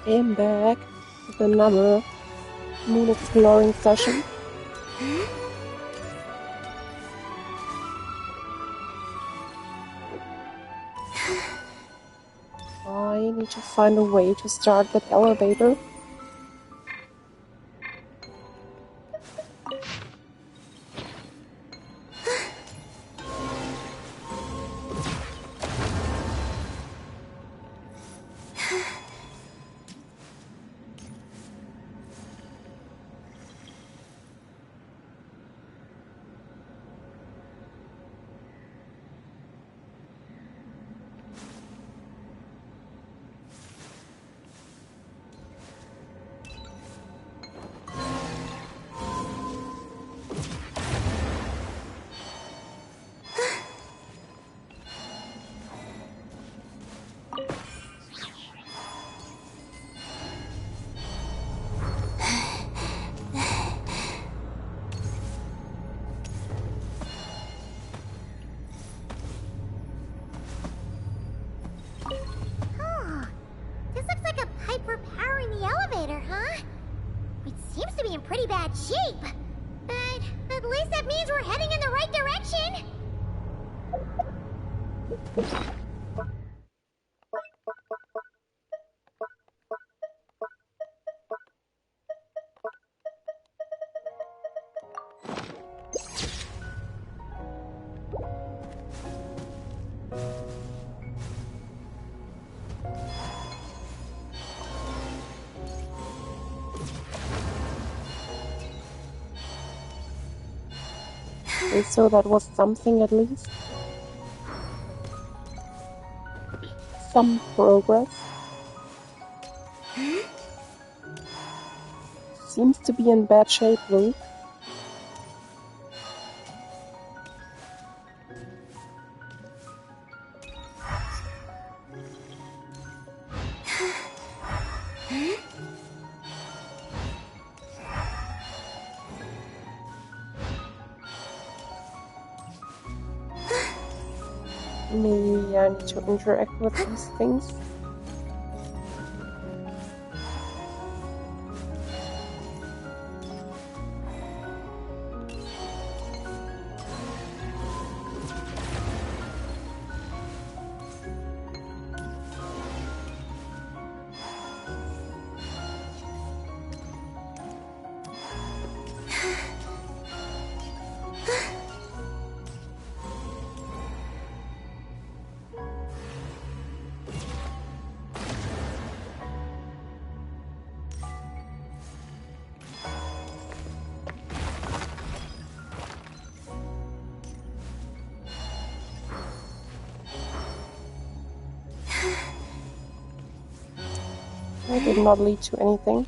I'm back with another moon exploring session. I need to find a way to start that elevator. Pretty bad shape. But at least that means we're heading in the right direction. Okay, so that was something at least. Some progress. Seems to be in bad shape though. Maybe I need to interact with these things. That did not lead to anything.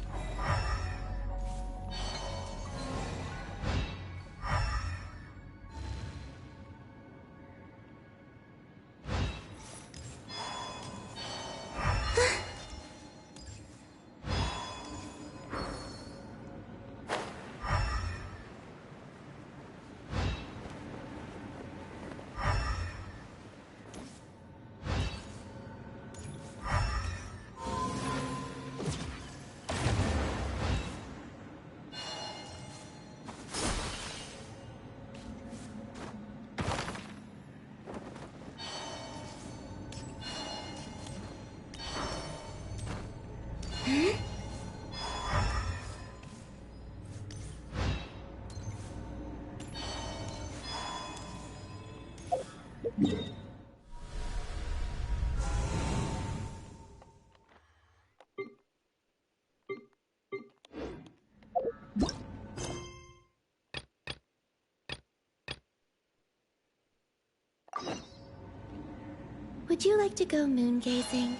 Would you like to go moon gazing?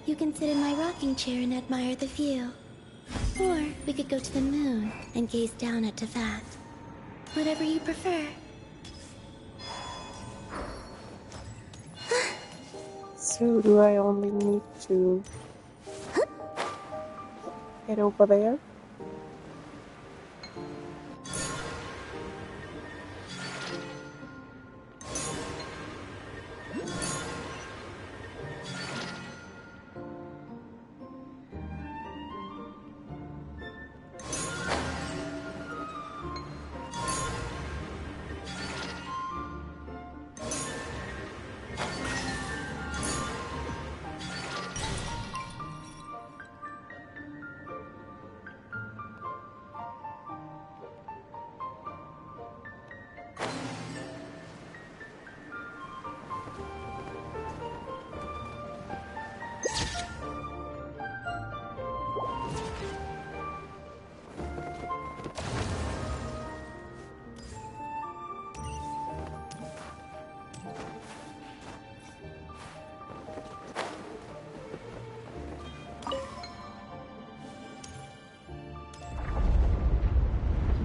You can sit in my rocking chair and admire the view. Or we could go to the moon and gaze down at Teyvat. Whatever you prefer. So do I only need to get over there?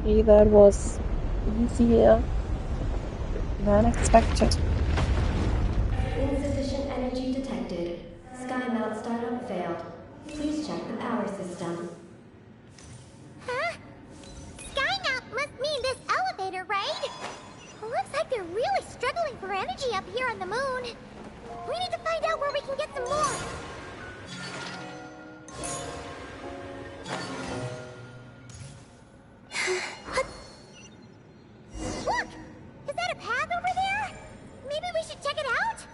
Okay, that was easier than expected. Insufficient energy detected. Sky mount startup failed. Please check the power system. Huh? Sky mount must mean this elevator, right? Looks like they're really struggling for energy up here on the moon. We need to find out where we can get some more. Look! Is that a path over there? Maybe we should check it out?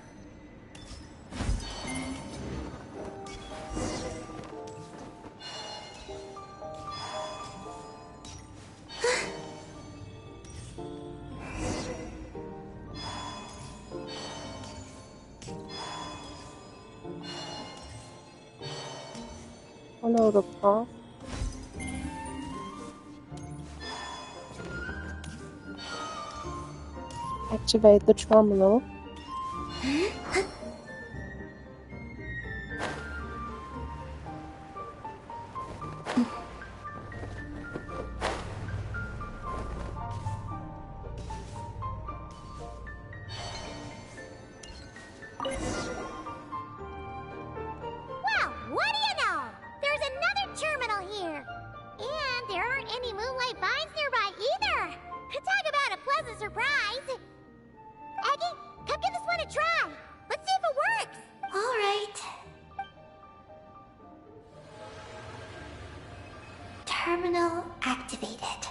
Follow the path. Activate the terminal. Well, what do you know? There's another terminal here. And there aren't any moonlight vines nearby either. Talk about a pleasant surprise. Aggie, come give this one a try. Let's see if it works. All right. Terminal activated.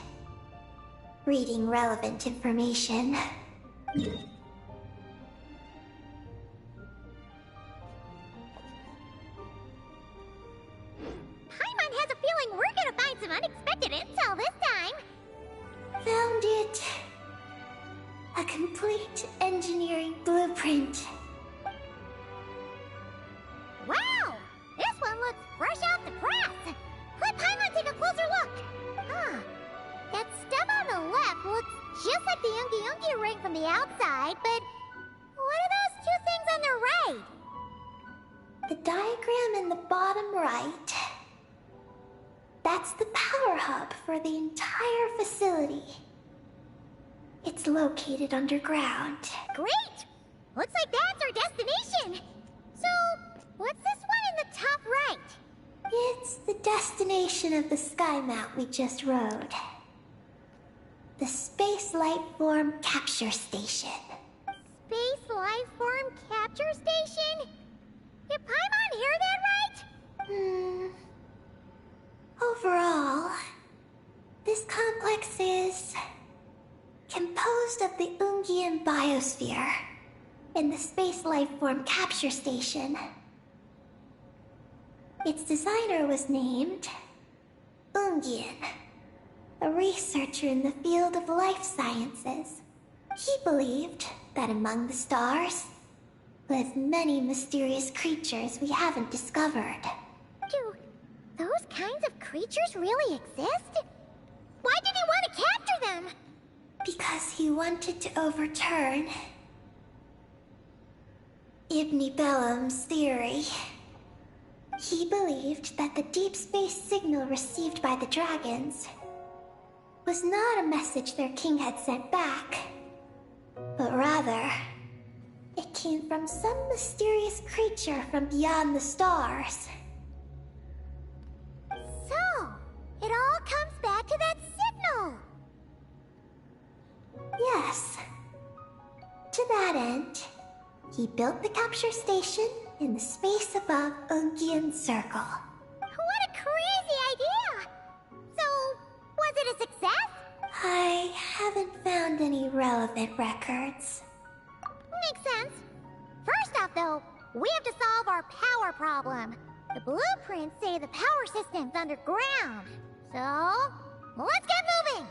Reading relevant information. Paimon has a feeling we're gonna find some unexpected intel this time. Found it. A complete engineering blueprint. Wow! This one looks fresh off the press. Let Paimon take a closer look. Huh. That stuff on the left looks just like the Ungi ring from the outside, but what are those two things on the right? The diagram in the bottom right. That's the power hub for the entire facility. It's located underground. Great! Looks like that's our destination. So, what's this one in the top right? It's the destination of the sky mount we just rode. The Space Life Form Capture Station. Space Life Form Capture Station? Did Paimon hear that right? Overall, this complex is composed of the Ungian biosphere and the Space Life Form Capture Station. Its designer was named Ungian, a researcher in the field of life sciences. He believed that among the stars live many mysterious creatures we haven't discovered. Do those kinds of creatures really exist? Why did he want to capture them? Because he wanted to overturn Ibn Bellum's theory. He believed that the deep space signal received by the dragons was not a message their king had sent back, but rather, it came from some mysterious creature from beyond the stars. So, it all comes back to that signal. Yes. To that end, he built the capture station in the space above Ungian Circle. What a crazy idea! So, was it a success? I haven't found any relevant records. Makes sense. First off, though, we have to solve our power problem. The blueprints say the power system's underground. So, let's get moving!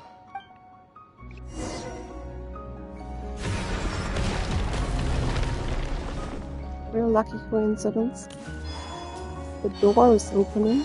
Real lucky coincidence. The door is opening.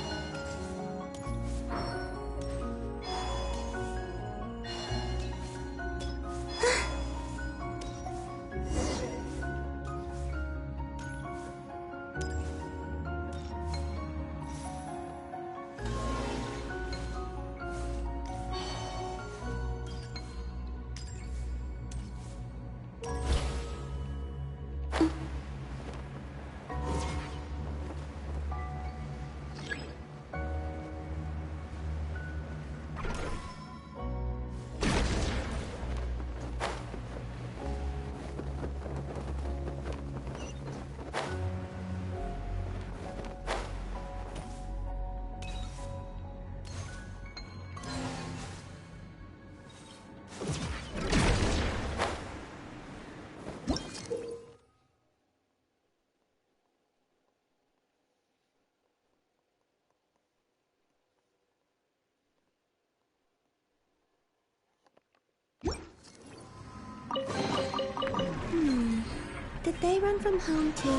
Did they run from home too?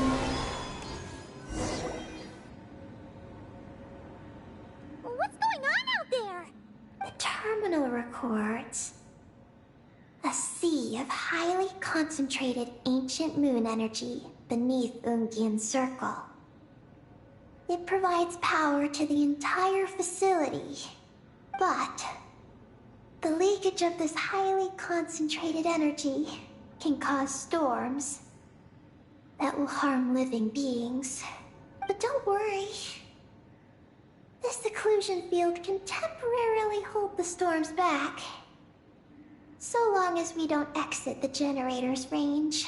What's going on out there? The terminal records a sea of highly concentrated ancient moon energy beneath Ungian's circle. It provides power to the entire facility, but the leakage of this highly concentrated energy can cause storms that will harm living beings. But don't worry. This seclusion field can temporarily hold the storms back, so long as we don't exit the generator's range.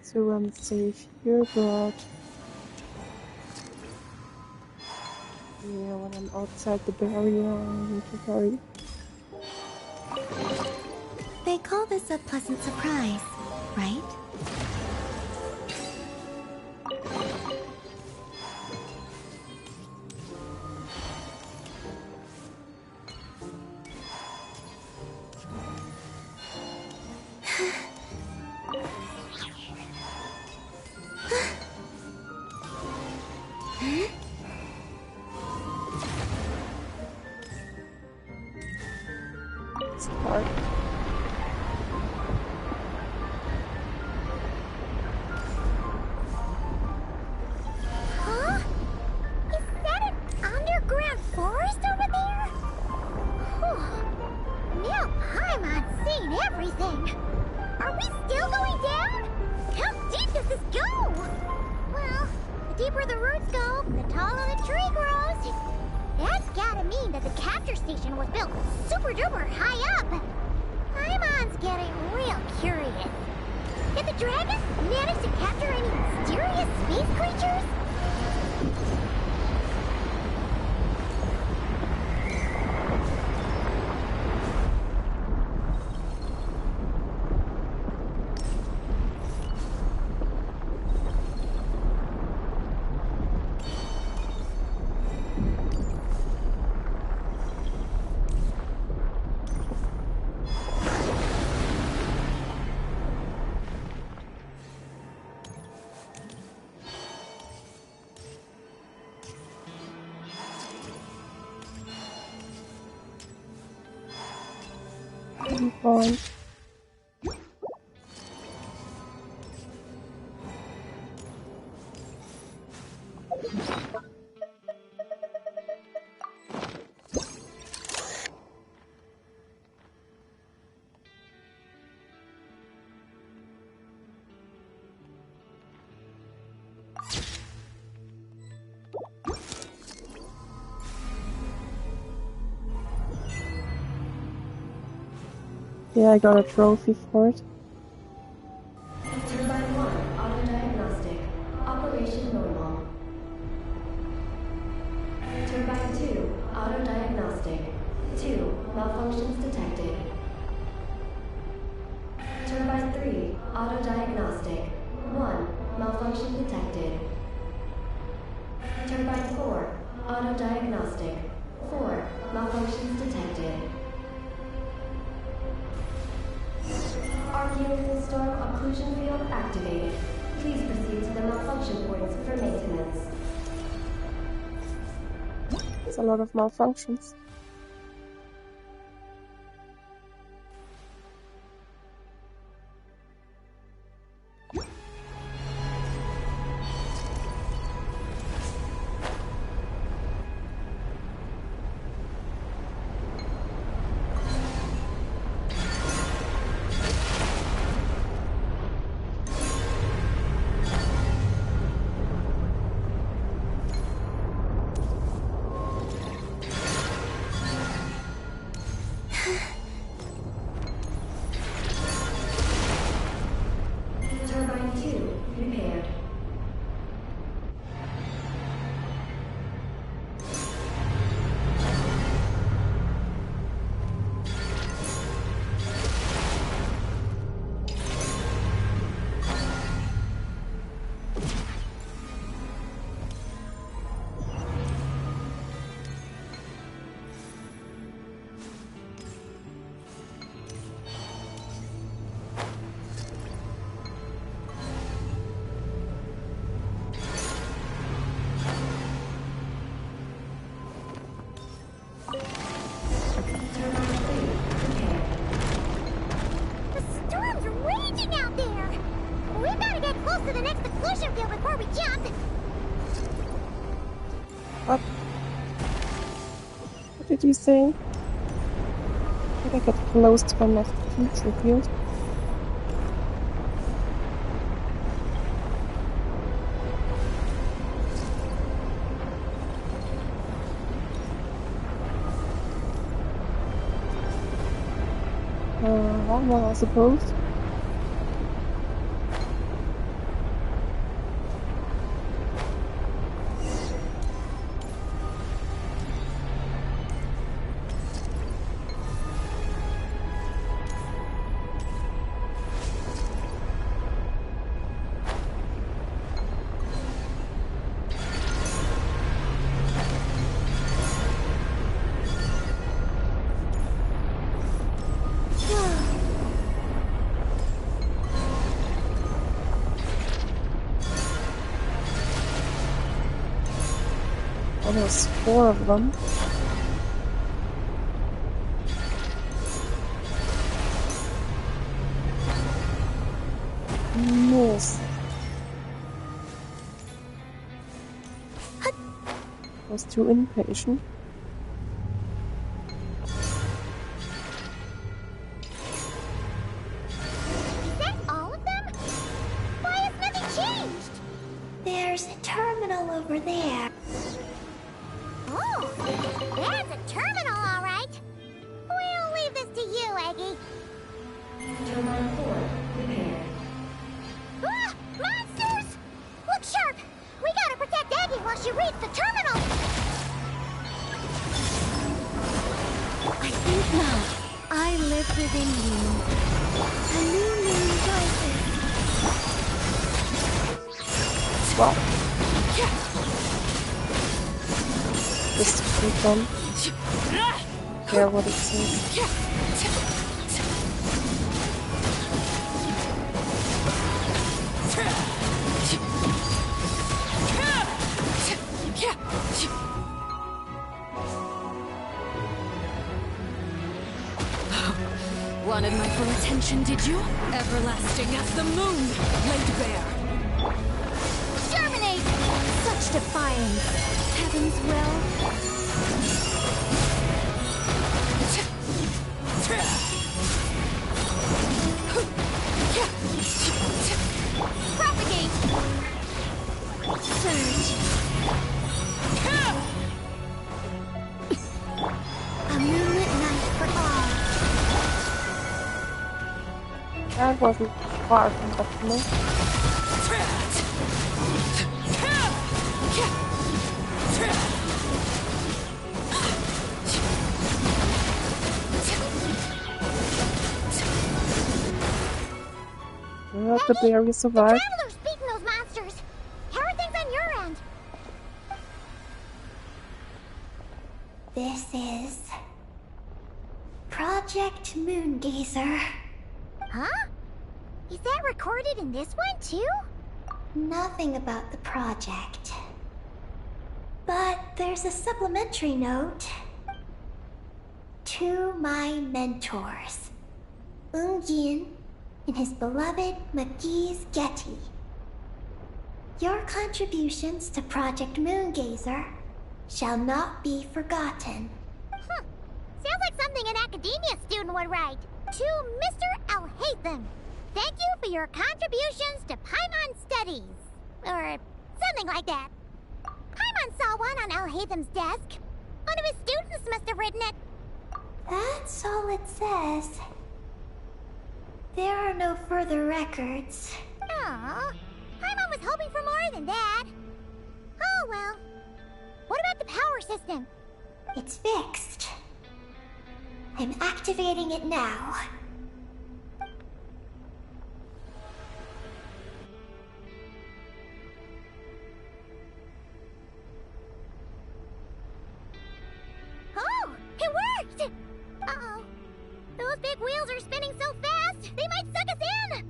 So I'm safe here, but yeah, when I'm outside the barrier, I need to hurry. They call this a pleasant surprise, right? It's hard. Huh? Is that an underground forest over there? Whew. Now Paimon's seen everything. Are we still going down? How deep does this go? Well, the deeper the roots go, the taller the tree grows. That's gotta mean that the capture station was built super duper high up. Paimon's getting real curious. Did the dragons manage to capture any mysterious space creatures? I'm fine. Yeah, I got a trophy for it. Turbine 1, auto-diagnostic. Operation normal. Turbine 2, auto-diagnostic. 2, malfunctions detected. Turbine 3, auto-diagnostic. 1, malfunction detected. Turbine 4, auto-diagnostic. 4, malfunctions detected. Archaeological storm occlusion field activated. Please proceed to the malfunction points for maintenance. It's a lot of malfunctions. push him before we jump. What? What did you say? Did I get closed by my future field? Well, I suppose. There's 4 of them. Yes. I was too impatient. Is that all of them? Why has nothing changed? There's a terminal over there. Oh, that's a terminal, all right. We'll leave this to you, Eggy. Terminal 4, prepared. Ah! Monsters! Look sharp! We gotta protect Eggy while she reads the terminal! I think not. I live within you. A new moon rises. Wow. Just to keep on. Hear what it says. Wanted my full attention, did you? Everlasting as the moon, laid bare. Germinate! Such defiance. Heaven's will. Propagate! Surge. A moonlit night for all. That wasn't far from optimal. Well, the berry survived. Traveler's beating those monsters! How are things on your end? This is Project Moongazer. Huh? Is that recorded in this one, too? Nothing about the project. But there's a supplementary note. To my mentors, Yin and his beloved McGee's Getty. Your contributions to Project Moongazer shall not be forgotten. Sounds like something an academia student would write. To Mr. Alhaitham, thank you for your contributions to Paimon Studies. Or something like that. Paimon saw one on Alhaitham's desk. One of his students must have written it. That's all it says. There are no further records. Aw, Paimon was hoping for more than that. Oh well. What about the power system? It's fixed. I'm activating it now. Oh, it worked! Uh-oh. Those big wheels are spinning so fast, they might suck us in!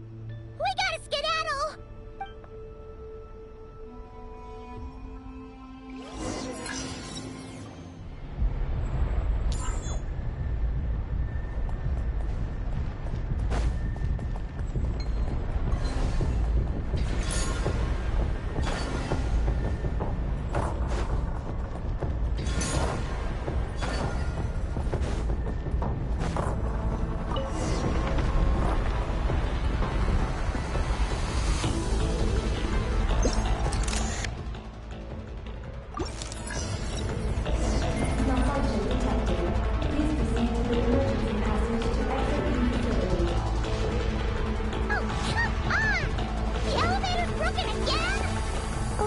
We gotta skedaddle!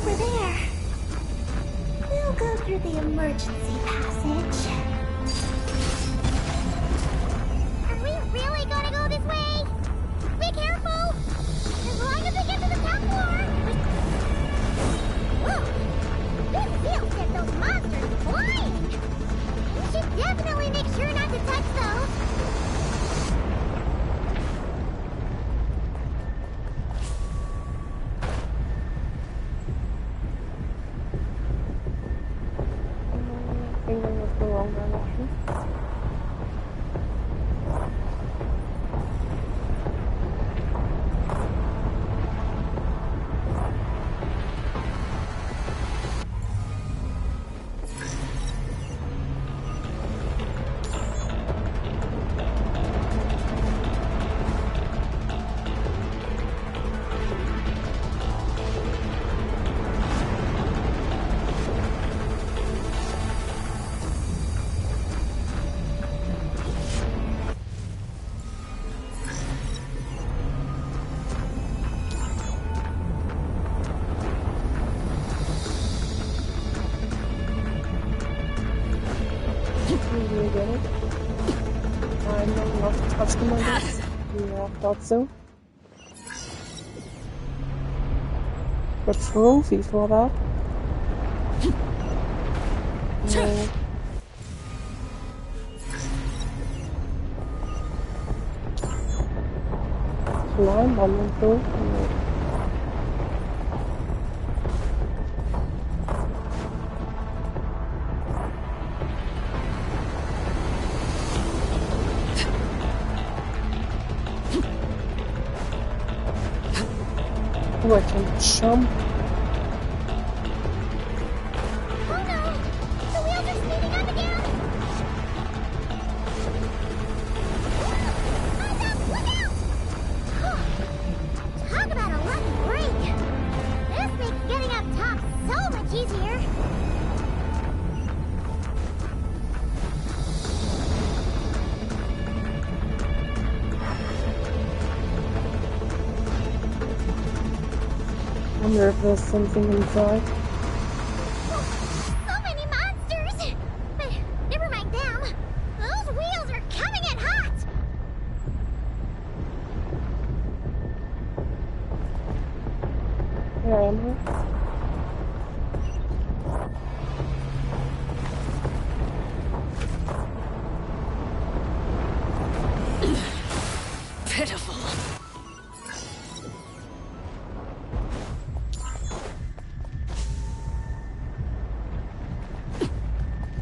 over there. We'll go through the emergency passage. Are we really gonna go this way? Be careful! As long as we get to the top floor! Whoa! This wheel set those monsters flying! We should definitely make sure not to touch those! Finger was the wrong direction. You get it? I'm not touching my guess. Yeah, I thought so. The trophy for that. No. Climb on them though. No. Oh, I can jump. Oh no! The wheels are speeding up again! Eyes up! Look out! Talk about a lucky break! This makes getting up top so much easier! I wonder if there's something inside. So many monsters! But never mind them. Those wheels are coming in hot! Where am I? Pitiful.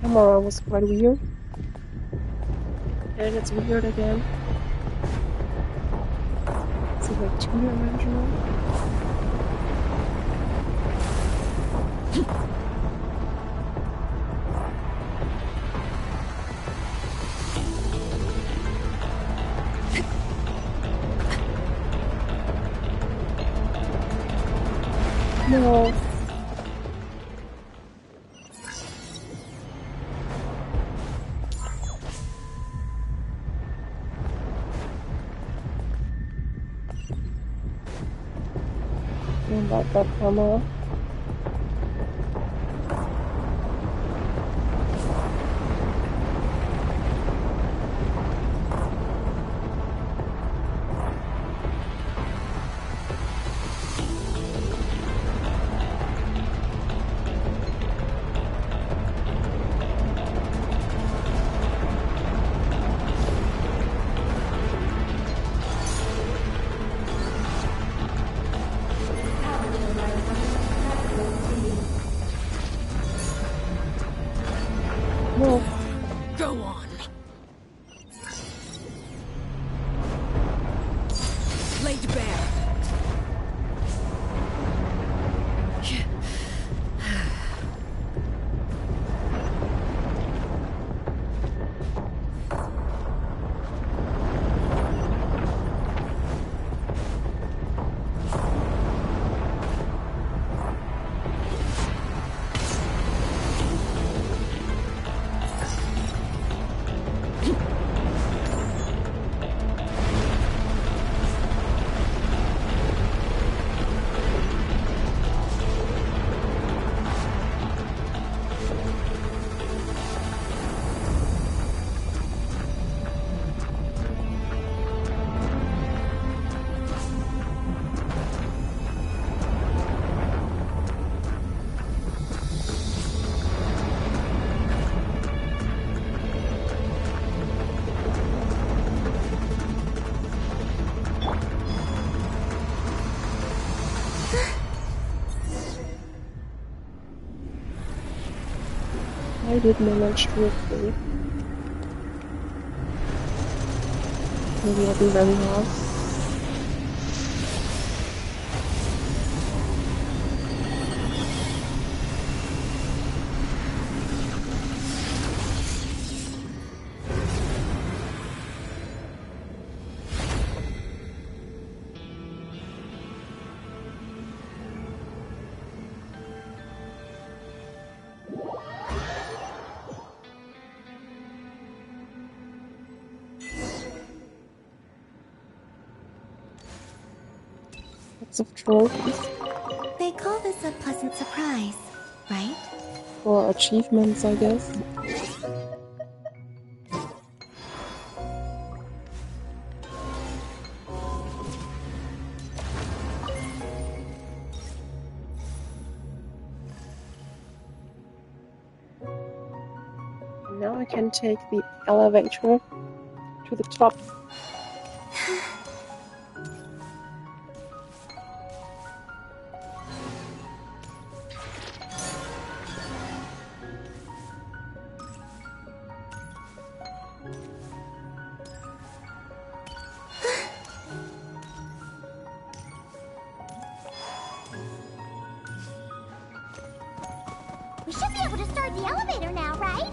Camera was quite weird. And it's weird again. Is it like two-dimensional? No. Don't like that camera. I did manage to escape. Maybe I'll be very lost. Lots of trophies. They call this a pleasant surprise, right? Or achievements, I guess. Now I can take the elevator to the top. We should be able to start the elevator now, right?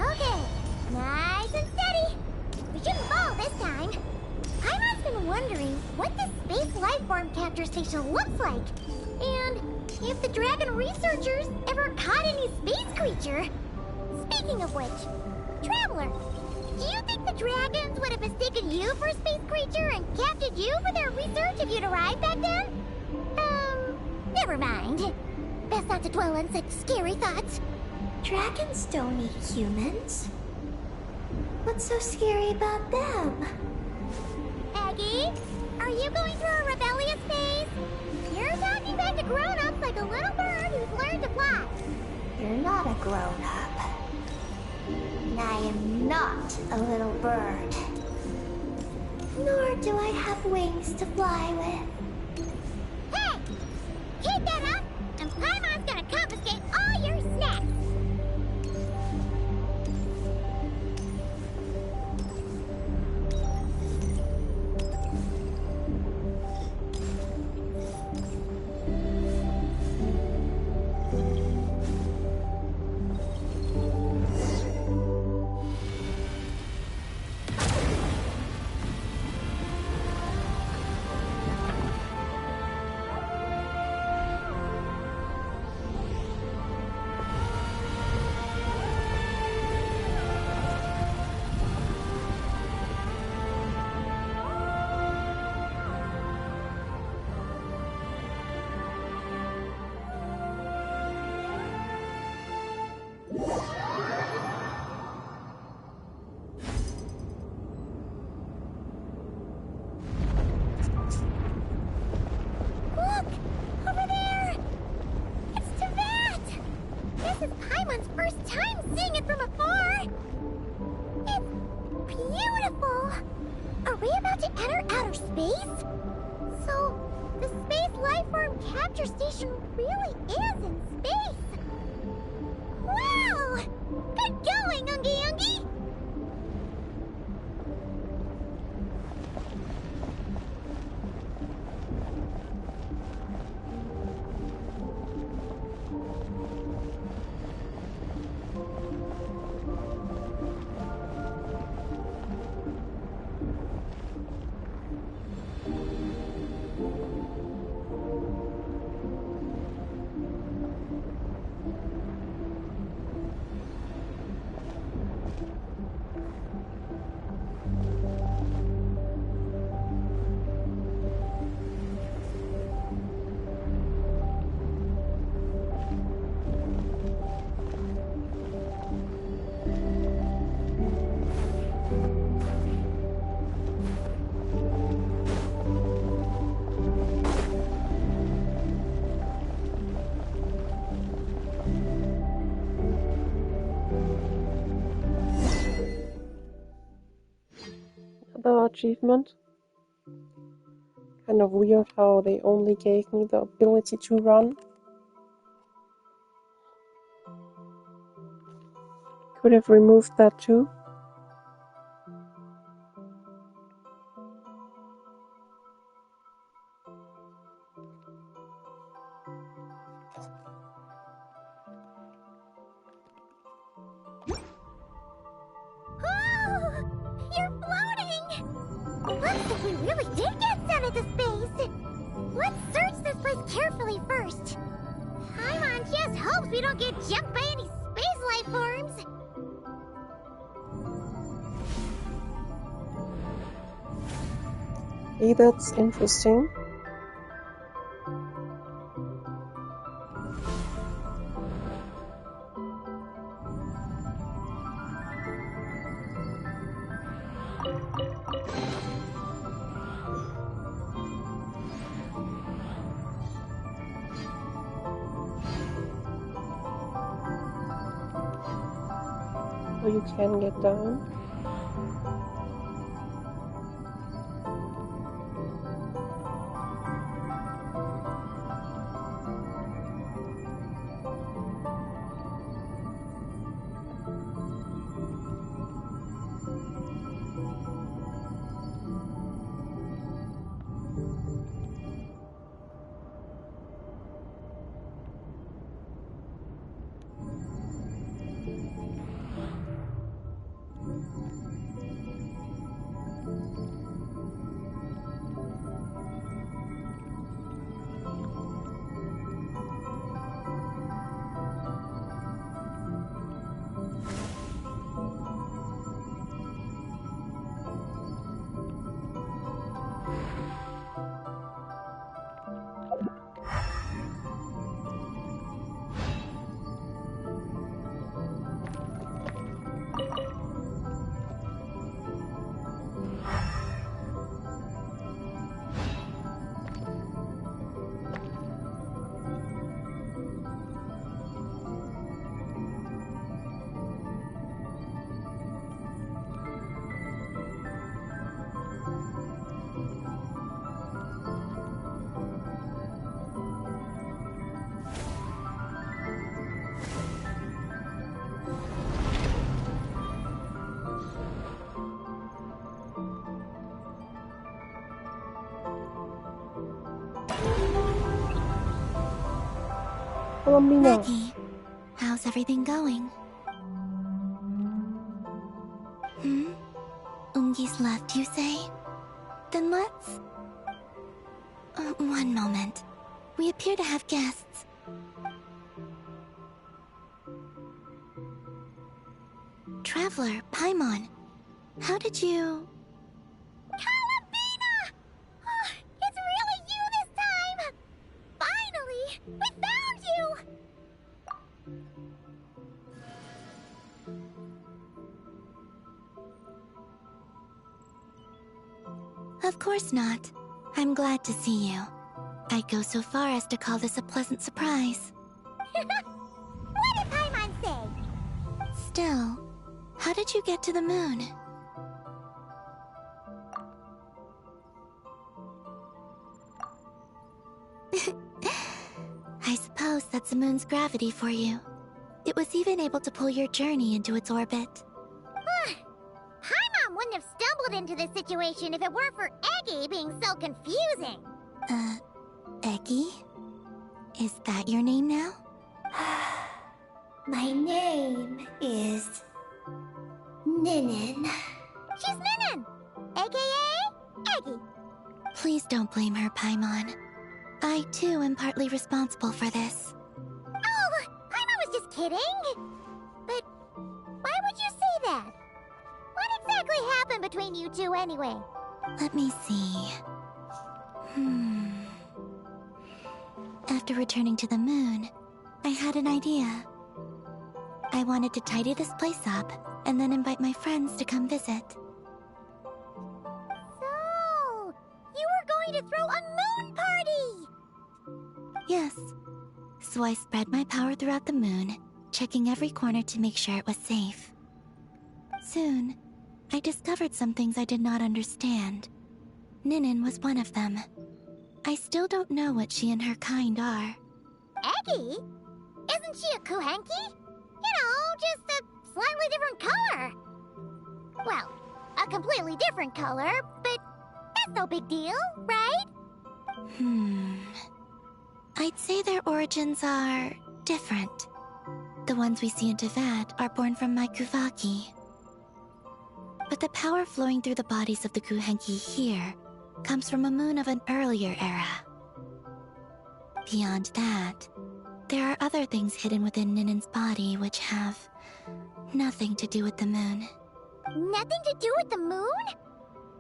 Okay, nice and steady. We shouldn't fall this time. I've been wondering what this space life form capture station looks like, and if the dragon researchers ever caught any space creature. Speaking of which, Traveler, do you think the dragons would have mistaken you for a space creature and captured you for their research if you'd arrived back then? Never mind. Best not to dwell on such scary thoughts. Dragons don't eat humans. What's so scary about them? Aggie, are you going through a rebellious phase? You're talking back to grown-ups like a little bird who's learned to fly. You're not a grown-up. And I am not a little bird. Nor do I have wings to fly with. Hey! Keep that up, and Paimon's gonna confiscate all your snacks! Look! Over there! It's Teyvat! This is Paimon's first time seeing it from afar! It's beautiful! Are we about to enter outer space? So, the space lifeform capture station really is in space! Wow! Good going, Ungi Ungi! the achievement. Kind of weird how they only gave me the ability to run. Could have removed that too. Oh, you're floating! Looks like we really did get sent into space! Let's search this place carefully first. Paimon just hopes we don't get jumped by any space life forms. Hey, that's interesting. So you can get down. Columbina. Maggie, how's everything going? Ungi's left, you say? Then let's... one moment. We appear to have guests. Traveler, Paimon, how did you... Columbina! Oh, it's really you this time! Finally! We found you! Of course not. I'm glad to see you. I'd go so far as to call this a pleasant surprise. What did Paimon say? Still, how did you get to the moon? I suppose that's the moon's gravity for you. It was even able to pull your journey into its orbit. Paimon wouldn't have stumbled into this situation if it weren't for Eggy being so confusing. Eggy? Is that your name now? My name is... Ninin. She's Ninin, aka Eggy. Please don't blame her, Paimon. I, too, am partly responsible for this. Oh, Paimon was just kidding. But why would you say that? What exactly happened between you two anyway? Let me see. After returning to the moon, I had an idea. I wanted to tidy this place up and then invite my friends to come visit. So, you were going to throw a moon party! Yes. So I spread my power throughout the moon, checking every corner to make sure it was safe. Soon, I discovered some things I did not understand. Ninin was one of them. I still don't know what she and her kind are. Eggy? Isn't she a Kuhenki? You know, just a slightly different color. Well, a completely different color, but that's no big deal, right? I'd say their origins are different. The ones we see in Tevat are born from my Kuvaki. But the power flowing through the bodies of the Kuhenki here comes from a moon of an earlier era. Beyond that, there are other things hidden within Ninin's body which have nothing to do with the moon. Nothing to do with the moon?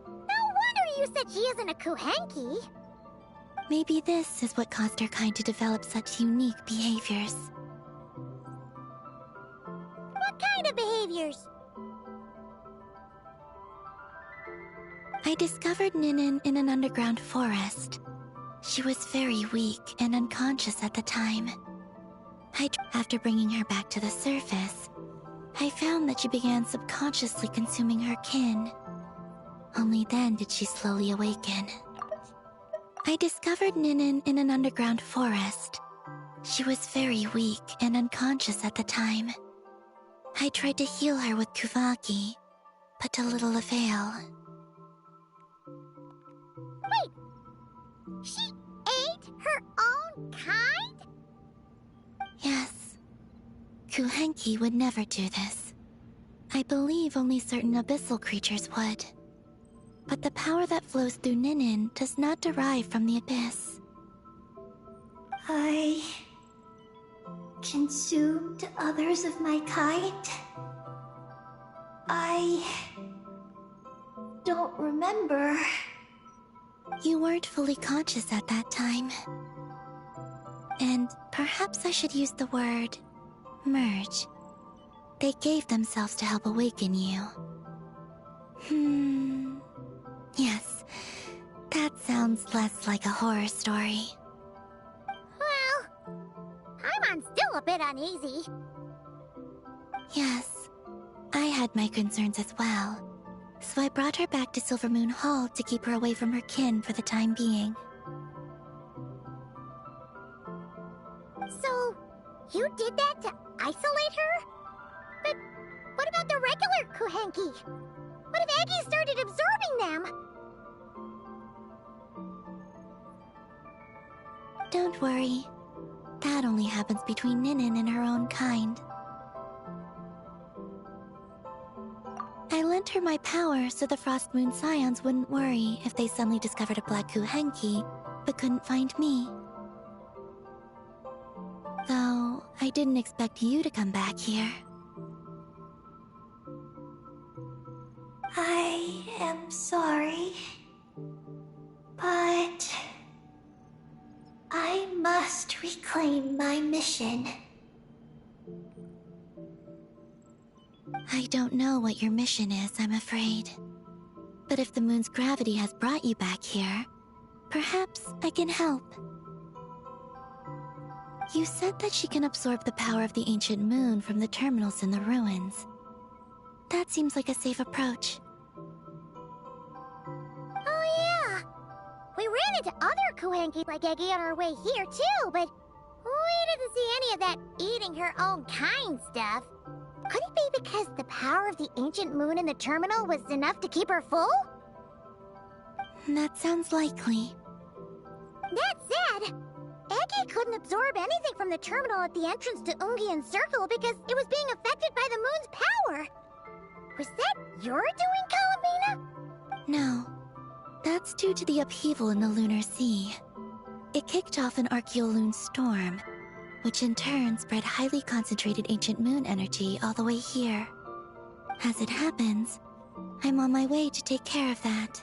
No wonder you said she isn't a Kuhenki. Maybe this is what caused her kind to develop such unique behaviors. What kind of behaviors? I discovered Ninin in an underground forest. She was very weak and unconscious at the time. After bringing her back to the surface, I found that she began subconsciously consuming her kin. Only then did she slowly awaken. I discovered Ninin in an underground forest. She was very weak and unconscious at the time. I tried to heal her with Kuvaki, but to little avail. Wait! She ate her own kind? Yes. Kuhenki would never do this. I believe only certain abyssal creatures would. But the power that flows through Ninin does not derive from the abyss. I consumed others of my kind. I don't remember. You weren't fully conscious at that time. And perhaps I should use the word merge. They gave themselves to help awaken you. Yes, that sounds less like a horror story. Well, I'm still a bit uneasy. Yes, I had my concerns as well. So I brought her back to Silvermoon Hall to keep her away from her kin for the time being. So, you did that to isolate her? But what about the regular Kuhenki? What if Eggy started absorbing them? Don't worry. That only happens between Ninin and her own kind. I lent her my power so the Frost Moon Scions wouldn't worry if they suddenly discovered a Black Kuhenki, but couldn't find me. Though, I didn't expect you to come back here. I am sorry, but I must reclaim my mission. I don't know what your mission is, I'm afraid. But if the moon's gravity has brought you back here, perhaps I can help. You said that she can absorb the power of the ancient moon from the terminals in the ruins. That seems like a safe approach. Oh yeah! We ran into other Kuhenki like Eggy on our way here too, but we didn't see any of that eating her own kind stuff. Could it be because the power of the ancient moon in the terminal was enough to keep her full? That sounds likely. That said, Eggy couldn't absorb anything from the terminal at the entrance to Ungian Circle because it was being affected by the moon's power. Was that your doing, Columbina? No. That's due to the upheaval in the lunar sea. It kicked off an Archeoloon storm, which in turn spread highly concentrated ancient moon energy all the way here. As it happens, I'm on my way to take care of that.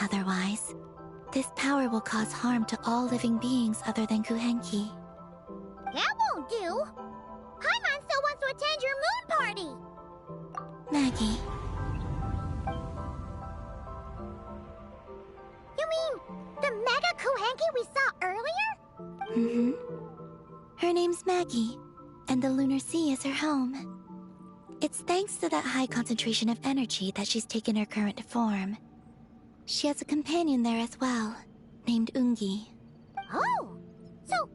Otherwise, this power will cause harm to all living beings other than Kuhenki. That won't do! Paimon still wants to attend your moon party! Maggie, You mean the Mega Kuhenki we saw earlier? Her name's Maggie, and the lunar sea is her home. It's thanks to that high concentration of energy that she's taken her current form. She has a companion there as well, named Ungi. Oh! So,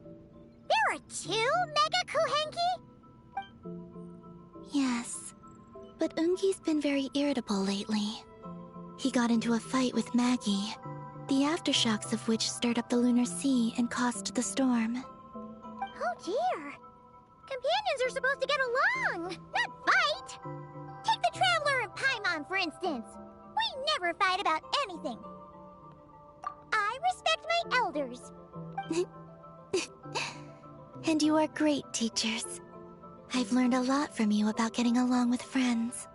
there are 2 Mega Kuhenki? Yes, but Ungi's been very irritable lately. He got into a fight with Maggie, the aftershocks of which stirred up the lunar sea and caused the storm. Oh dear. Companions are supposed to get along, not fight. Take the Traveler and Paimon, for instance. We never fight about anything. I respect my elders. And you are great teachers. I've learned a lot from you about getting along with friends.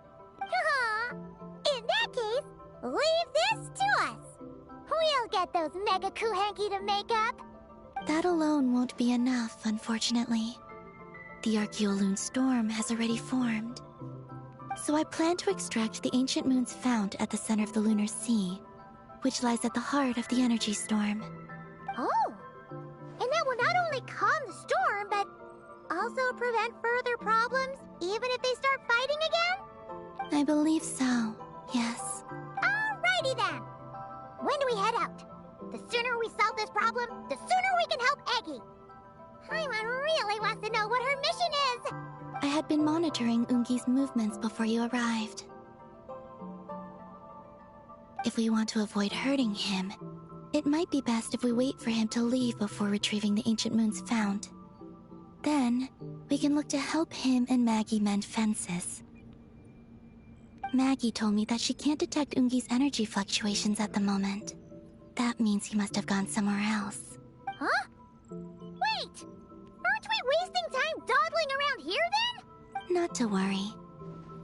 In that case, leave this to us. We'll get those Mega Kuhenki to make up. That alone won't be enough, unfortunately. The Archeoloon storm has already formed. So I plan to extract the ancient moon's fount at the center of the lunar sea, which lies at the heart of the energy storm. Oh! And that will not only calm the storm, but also prevent further problems, even if they start fighting again? I believe so, yes. Alrighty then! When do we head out? The sooner we solve this problem, the sooner we can help Eggy. Paimon really wants to know what her mission is. I had been monitoring Ungi's movements before you arrived. If we want to avoid hurting him, it might be best if we wait for him to leave before retrieving the ancient moon's fount. Then, we can look to help him and Maggie mend fences. Maggie told me that she can't detect Ungi's energy fluctuations at the moment. That means he must have gone somewhere else. Huh? Wait! Aren't we wasting time dawdling around here then? Not to worry.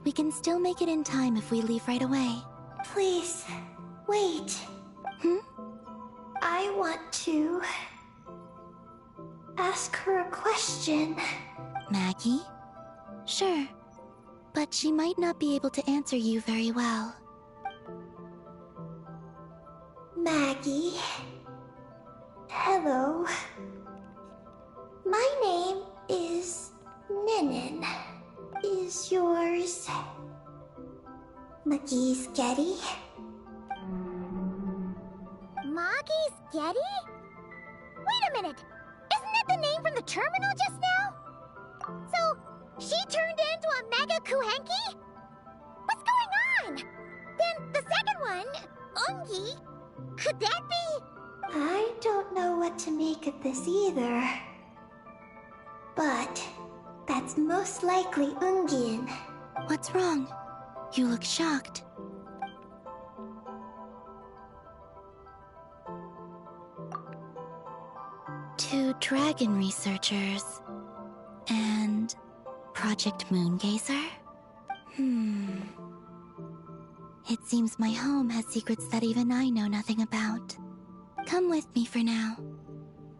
We can still make it in time if we leave right away. Please, wait. I want to ask her a question. Maggie? Sure. But she might not be able to answer you very well. Maggie. Hello. My name is Ninin. Is yours McGee's Getty? Maggie's Getty? Wait a minute! Isn't that the name from the terminal just now? So, she turned into a Mega Kuhenki? What's going on? Then the second one, Ungi, could that be? I don't know what to make of this either. But that's most likely Ungin. What's wrong? You look shocked. Two dragon researchers and Project Moongazer? It seems my home has secrets that even I know nothing about. Come with me for now.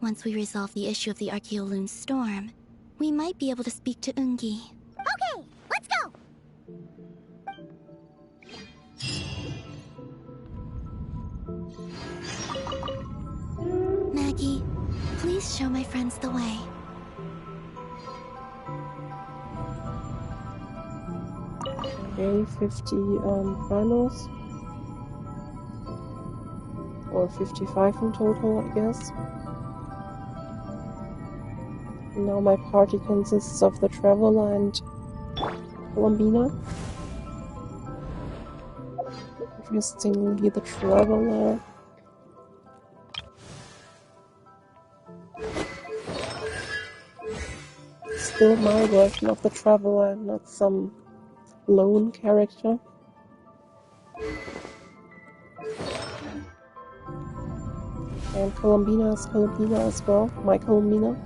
Once we resolve the issue of the Archeoloon storm, we might be able to speak to Ungi. Okay, let's go! Maggie, please show my friends the way. Okay, 50 finals. Or 55 in total, I guess. Now my party consists of the Traveler and Columbina. Interestingly, the Traveler still my version of the Traveler, not some lone character. And Columbina is Columbina as well, my Columbina.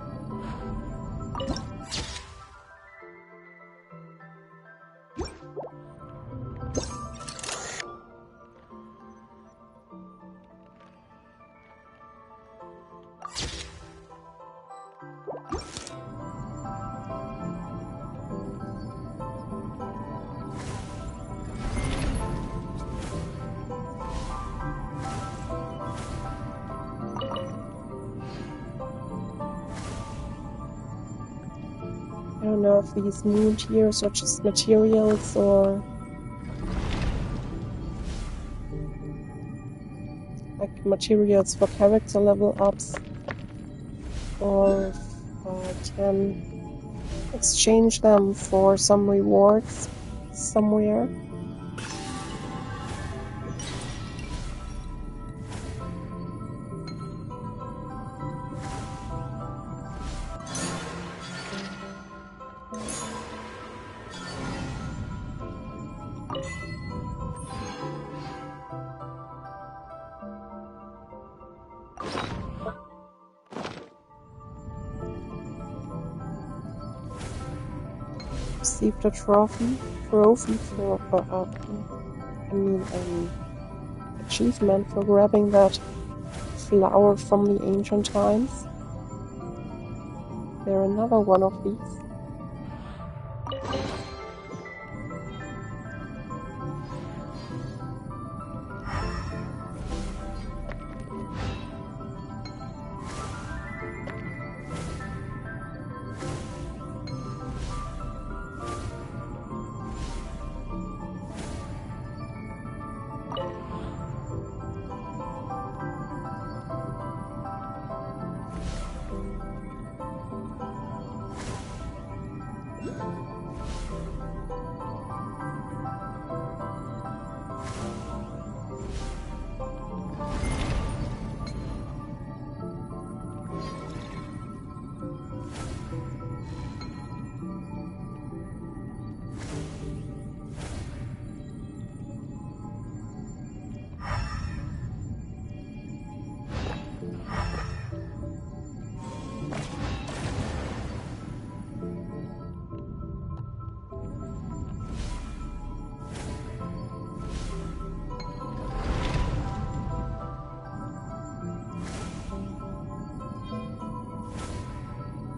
don't know if these moon tiers are just materials or like materials for character level ups, or if I can exchange them for some rewards somewhere. Received a trophy for, an achievement for grabbing that flower from the ancient times. There another one of these.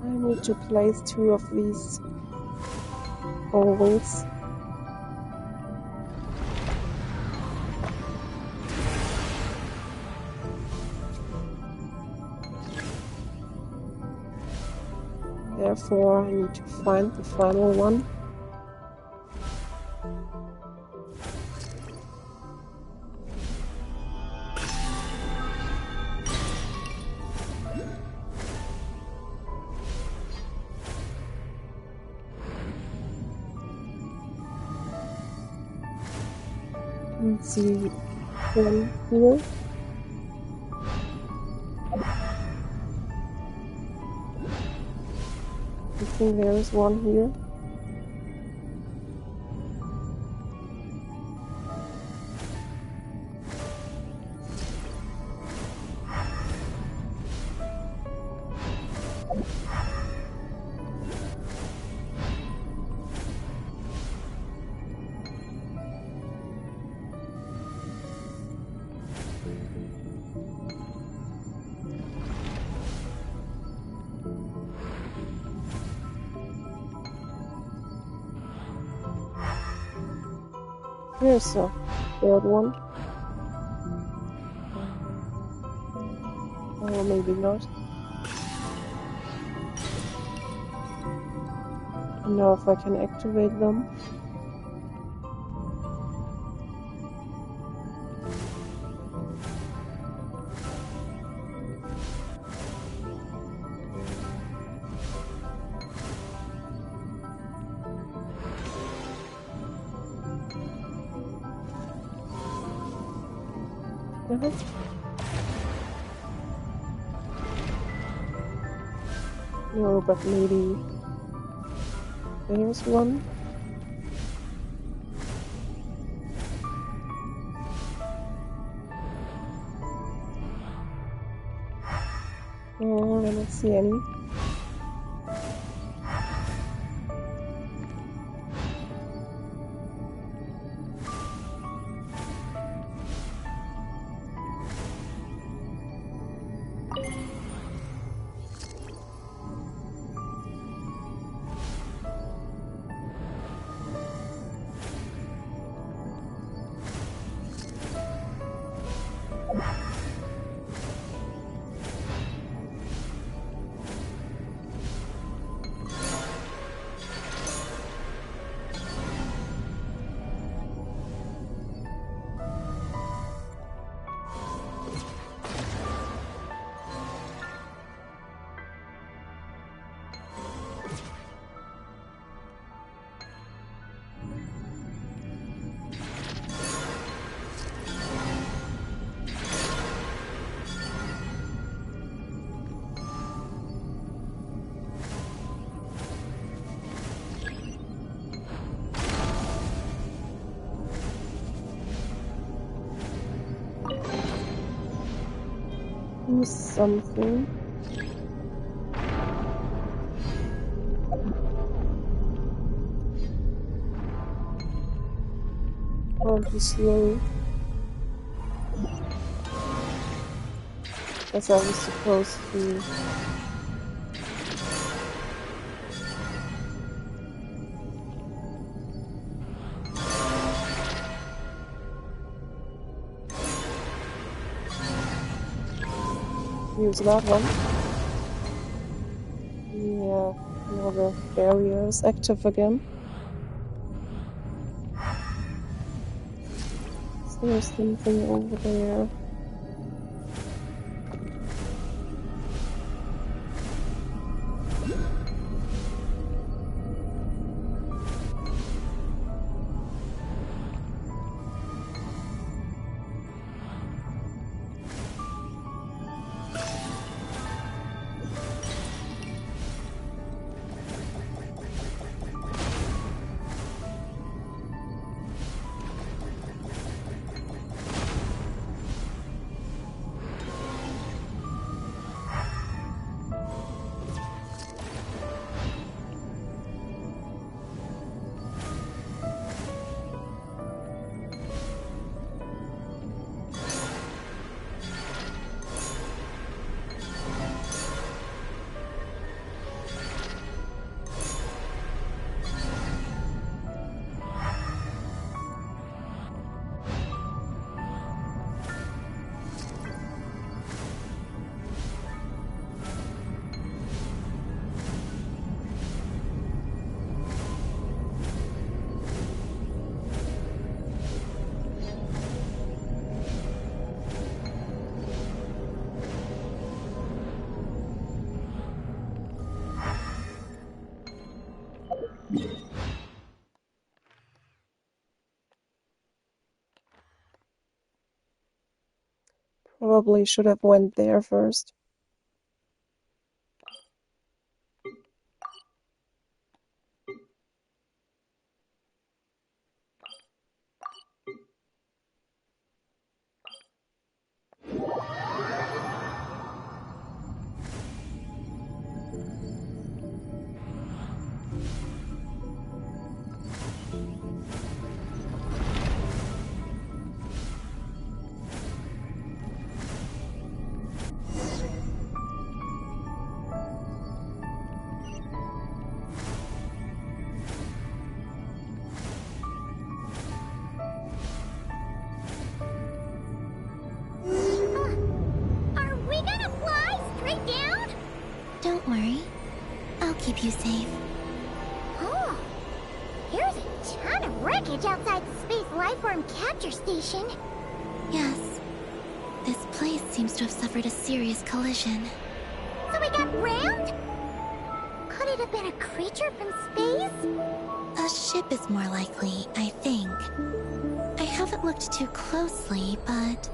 I need to place 2 of these bowls. Therefore, I need to find the final one. Let's see one here. I think there is one here. Here's a third one. Or maybe not. I don't know if I can activate them. No, but maybe there's one. Oh, I don't see any. Do something. Obviously. As I was supposed to. Use that one. Yeah, now the barrier is active again. Is there something over there? Probably should have went there first. Are we gonna fly straight down? Don't worry. I'll keep you safe. Oh, here's a ton of wreckage outside the Space Lifeform Capture Station. Yes. This place seems to have suffered a serious collision. So we got rammed? Could it have been a creature from space? A ship is more likely, I think. I haven't looked too closely, but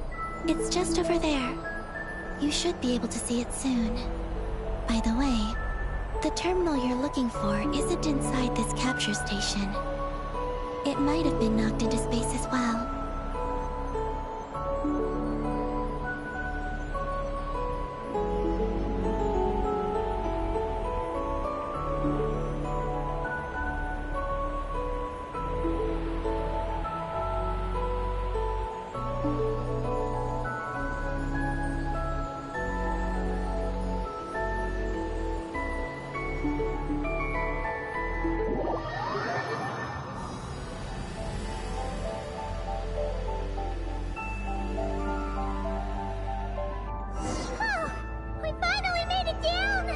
it's just over there. You should be able to see it soon. By the way, the terminal you're looking for isn't inside this capture station. It might have been knocked into space as well. Oh, we finally made it down!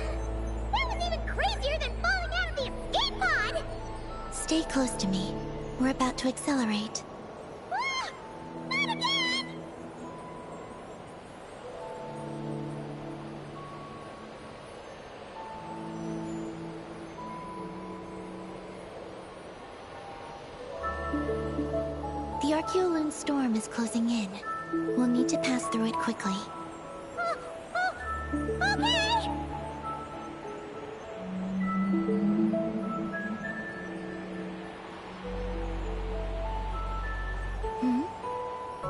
That was even crazier than falling out of the escape pod! Stay close to me. We're about to accelerate. Ah, not again! The Archeoloon storm is closing in. We'll need to pass through it quickly. Okay!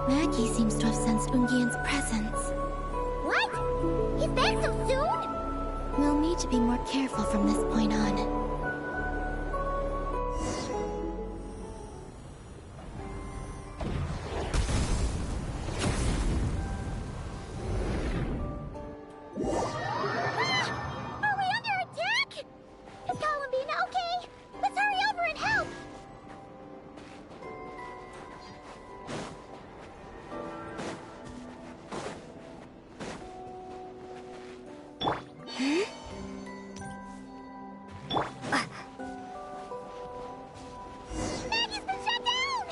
Maggie seems to have sensed Ungian's presence. What? He's back so soon? We'll need to be more careful from this point on. Are we under attack? Is Columbine okay? Let's hurry over and help! Maggie's been shut down!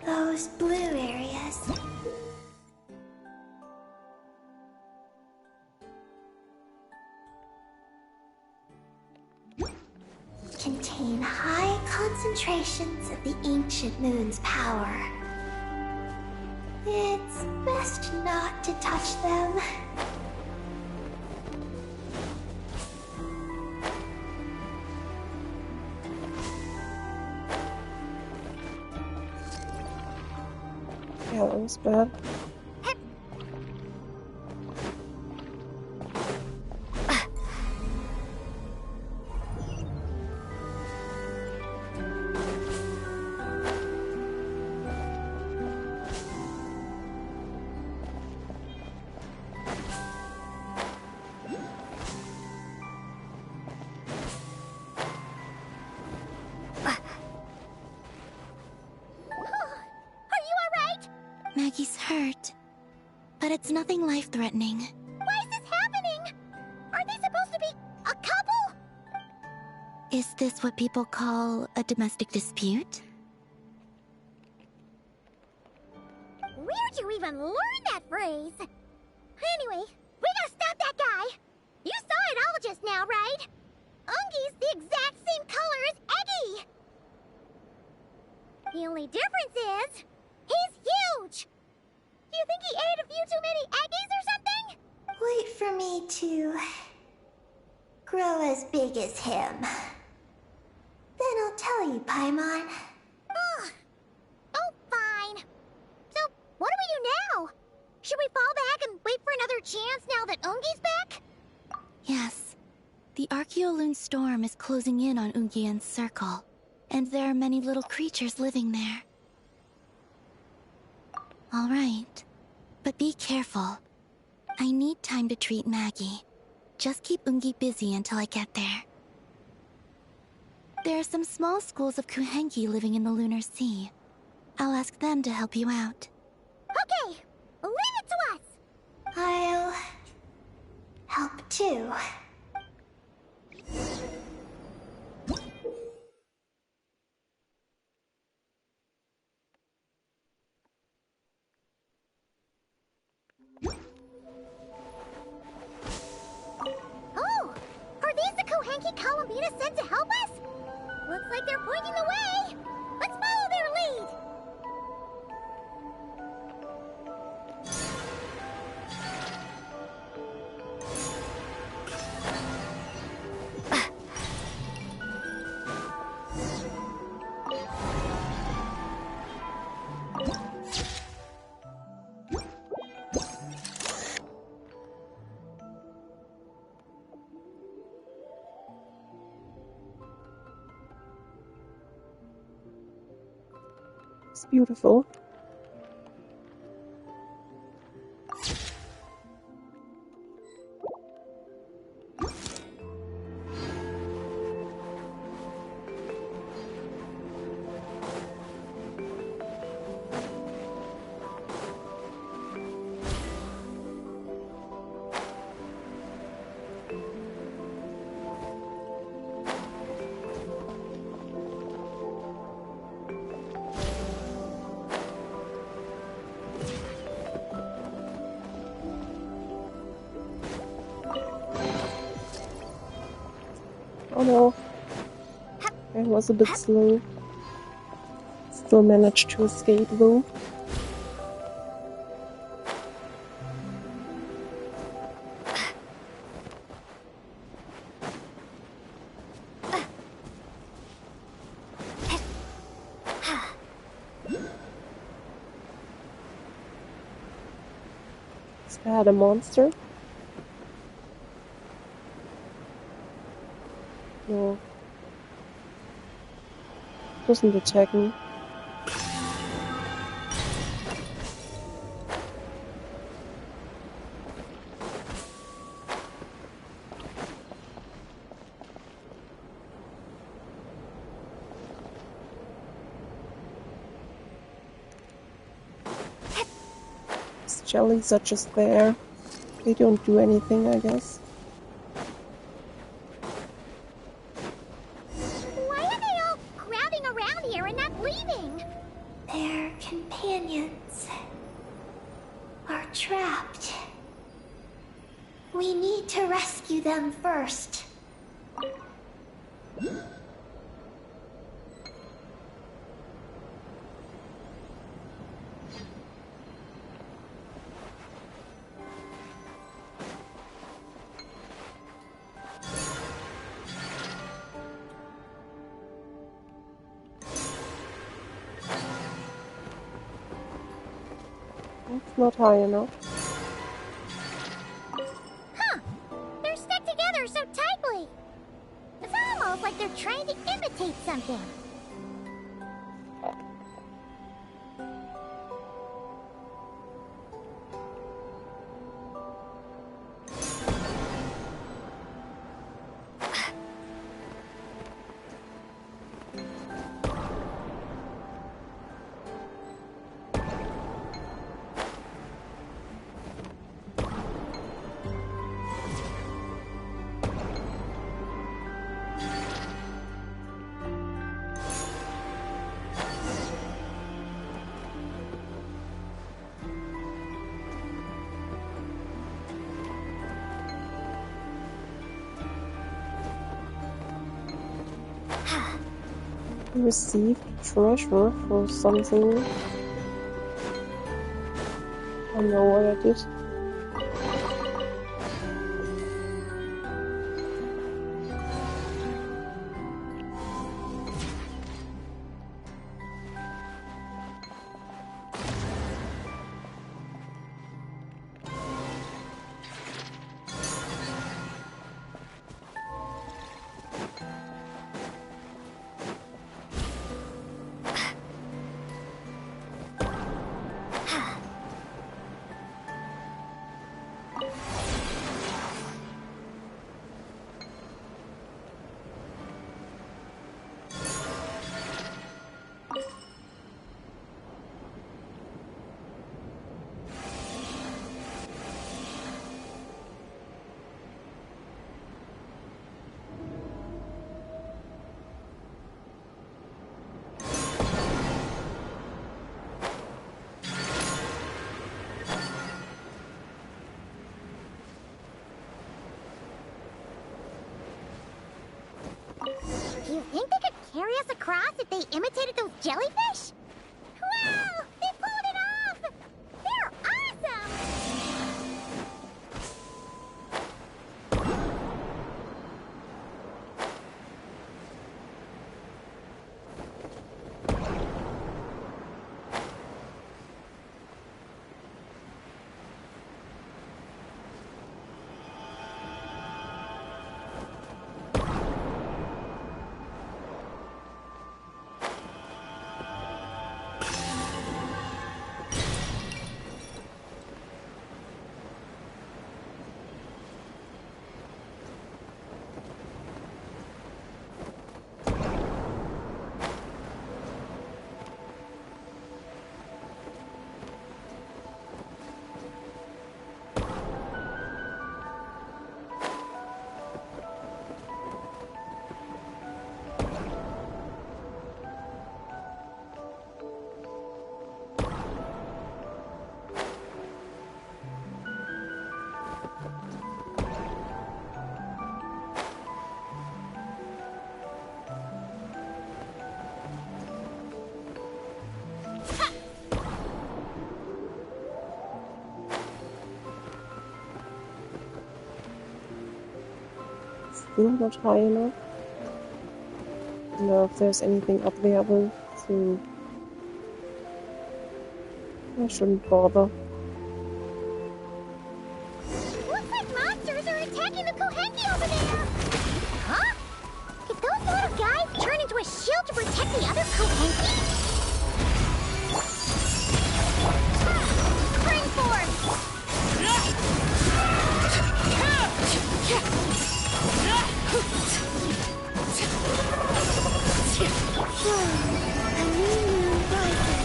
Those blue areas. Contain high concentrations of the ancient moon's power. It's best not to touch them. Yeah, that was bad. Are you alright? Maggie's hurt, but it's nothing life-threatening. Why is this happening? Are they supposed to be a couple? Is this what people call a domestic dispute? Where'd you even learn that phrase? Anyway, we gotta stop that guy. You saw it all just now, right? Ungi's the exact same color as Eggy. The only difference is, he's huge. Do you think he ate a few too many Eggies or something? Wait for me to grow as big as him. Then I'll tell you, Paimon. Ugh. Oh, fine. So, what do we do now? Should we fall back and wait for another chance now that Ungi's back? Yes. The Archeoloon storm is closing in on Ungian's circle, and there are many little creatures living there. All right. But be careful. I need time to treat Maggie. Just keep Ungi busy until I get there. There are some small schools of Kuhenki living in the Lunar Sea. I'll ask them to help you out. Okay, leave it to us. I'll help too. Oh, are these the Kohenki Columbina sent to help us? Looks like they're pointing the way. Let's follow their lead. It's beautiful. Oh no. I was a bit slow. Still managed to escape though. I had a monster? No. Doesn't attack me. These jellies are just there. They don't do anything, I guess. Why are they all crowding around here and not leaving? Their companions are trapped. We need to rescue them first. It's not high enough. Huh. They're stuck together so tightly. It's almost like they're trying to imitate something. Received treasure for something. I don't know what I did. Do you think they could carry us across if they imitated those jellyfish? Wow! They pulled it off! They're awesome! Still not high enough. I don't know if there's anything up there, so I shouldn't bother. able to protect the other Kohenki? Spring Force! A new moon rises.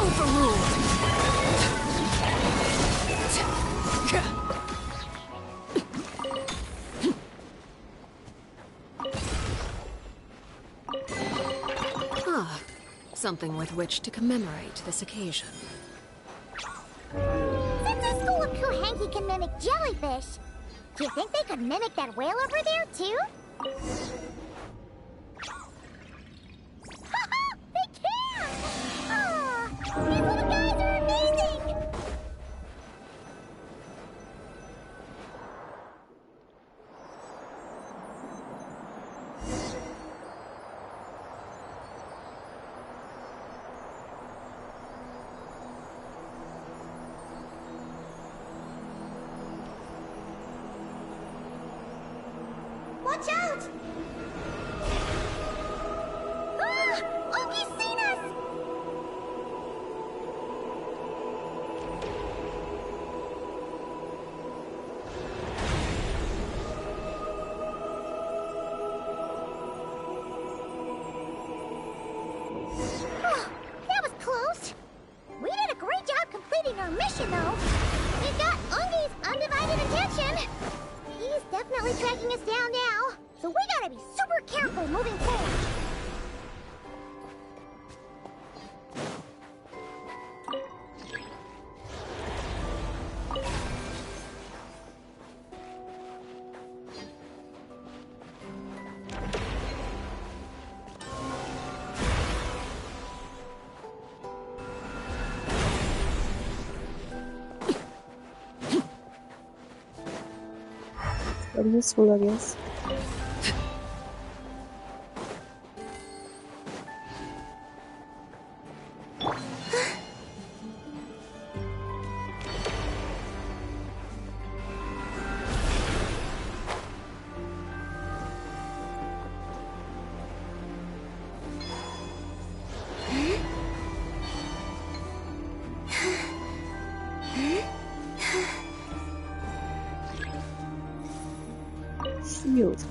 Overruled. Ah, something with which to commemorate this occasion. Since this school of Kohenki can mimic jellyfish, do you think they could mimic that whale over there, too? Haha! They can! Aw, these little guys are amazing! Watch out! Ah! Oki's seen us! Oh, that was close. We did a great job completing our mission, though. We've got Ungi's undivided attention. He's definitely tracking us down now, so we gotta be super careful moving forward. Very useful, I guess. Shield.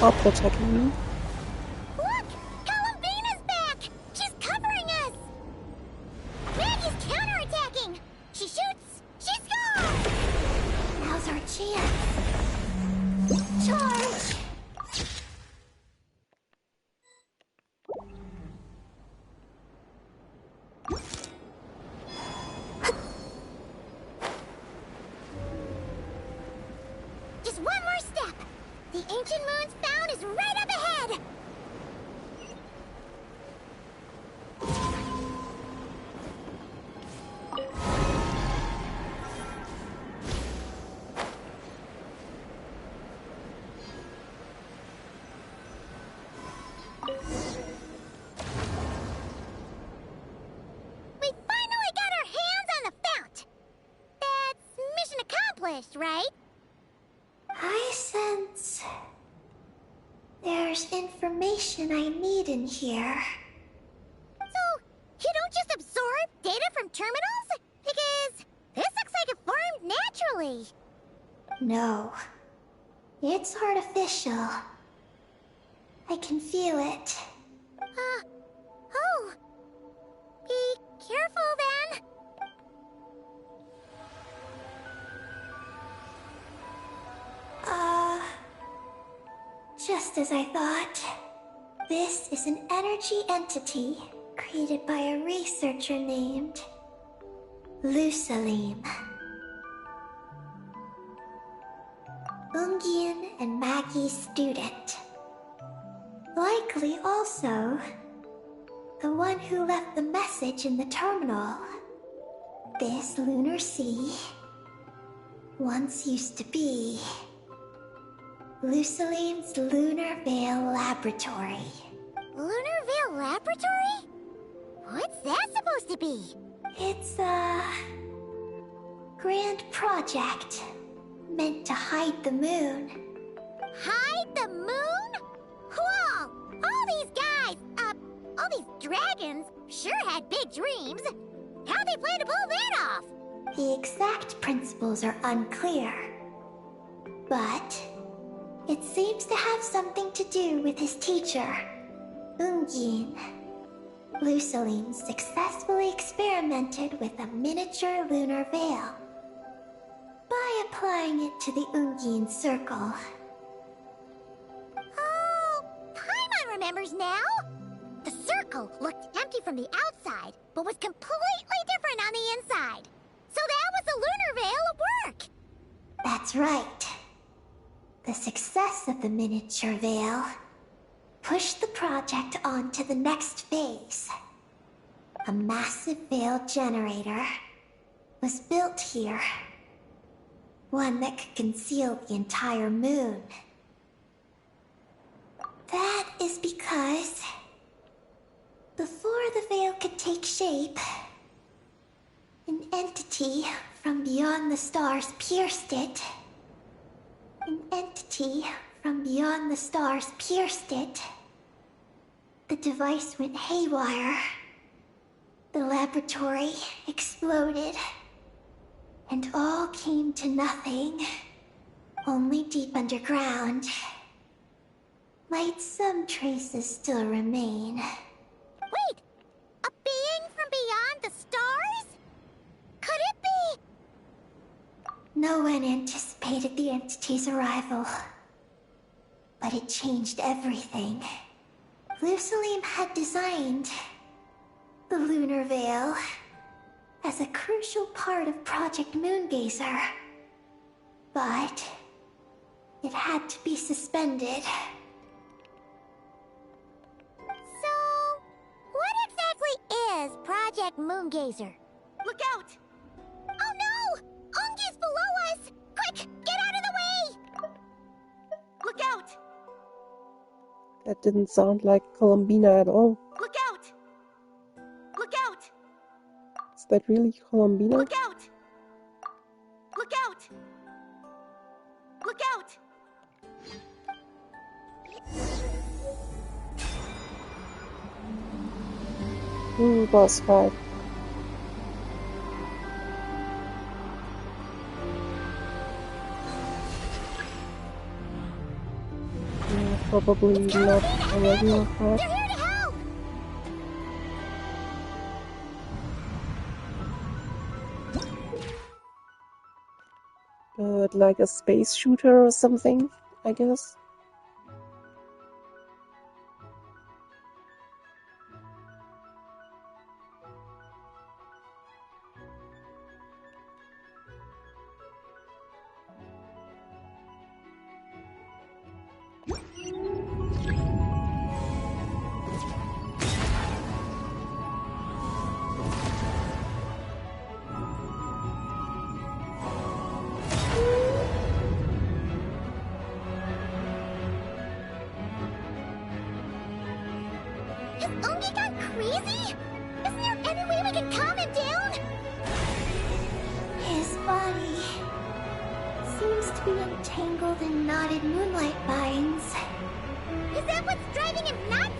Stop protecting me. Look! Columbina's back! She's covering us! Maggie's counterattacking! She shoots! She scores! Now's our chance. Charge! Just one more step! The ancient moon's found is right up ahead! We finally got our hands on the fount! That's mission accomplished, right? I sense there's information I need in here. So, you don't just absorb data from terminals? Because this looks like it formed naturally. No. It's artificial. I can feel it. Oh. Be careful then. Just as I thought. This is an energy entity created by a researcher named Lusalim. Ungian and Maggie's student. Likely also the one who left the message in the terminal. This lunar sea once used to be Lusalim's Lunar Veil Laboratory. Lunar Veil Laboratory? What's that supposed to be? It's a grand project meant to hide the moon. Hide the moon? Whoa! All these guys, all these dragons sure had big dreams. How'd they plan to pull that off? The exact principles are unclear, but it seems to have something to do with his teacher, Ungin. Lusalim successfully experimented with a miniature lunar veil by applying it to the Ungin circle. Oh, Paimon remembers now. The circle looked empty from the outside, but was completely different on the inside. So that was the lunar veil at work. That's right. The success of the miniature veil pushed the project on to the next phase. A massive veil generator was built here. One that could conceal the entire moon. That is because before the veil could take shape, an entity from beyond the stars pierced it. An entity from beyond the stars pierced it. The device went haywire. The laboratory exploded. And all came to nothing. Only deep underground might some traces still remain. Wait! A being from beyond the stars? Could it be? No one anticipated the entity's arrival. But it changed everything. Lusalim had designed the lunar veil as a crucial part of Project Moongazer. But it had to be suspended. So, what exactly is Project Moongazer? Look out! Oh no! Ungi's below us! Quick, get out of the way! Look out! That didn't sound like Columbina at all. Look out! Look out! Is that really Columbina? Look out! Look out! Look out! Ooh, boss fight. Yeah, probably not a regular fight. They're here to help! But like a space shooter or something, I guess. Has Ungi gone crazy? Isn't there any way we can calm him down? His body seems to be entangled in knotted moonlight vines. Is that what's driving him nuts?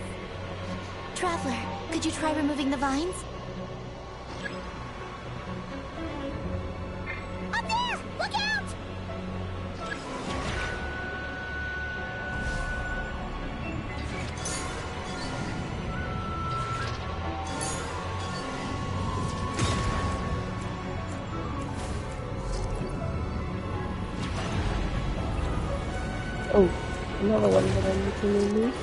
Traveler, could you try removing the vines? Up there! Look out! Oh, Another one that I'm looking at.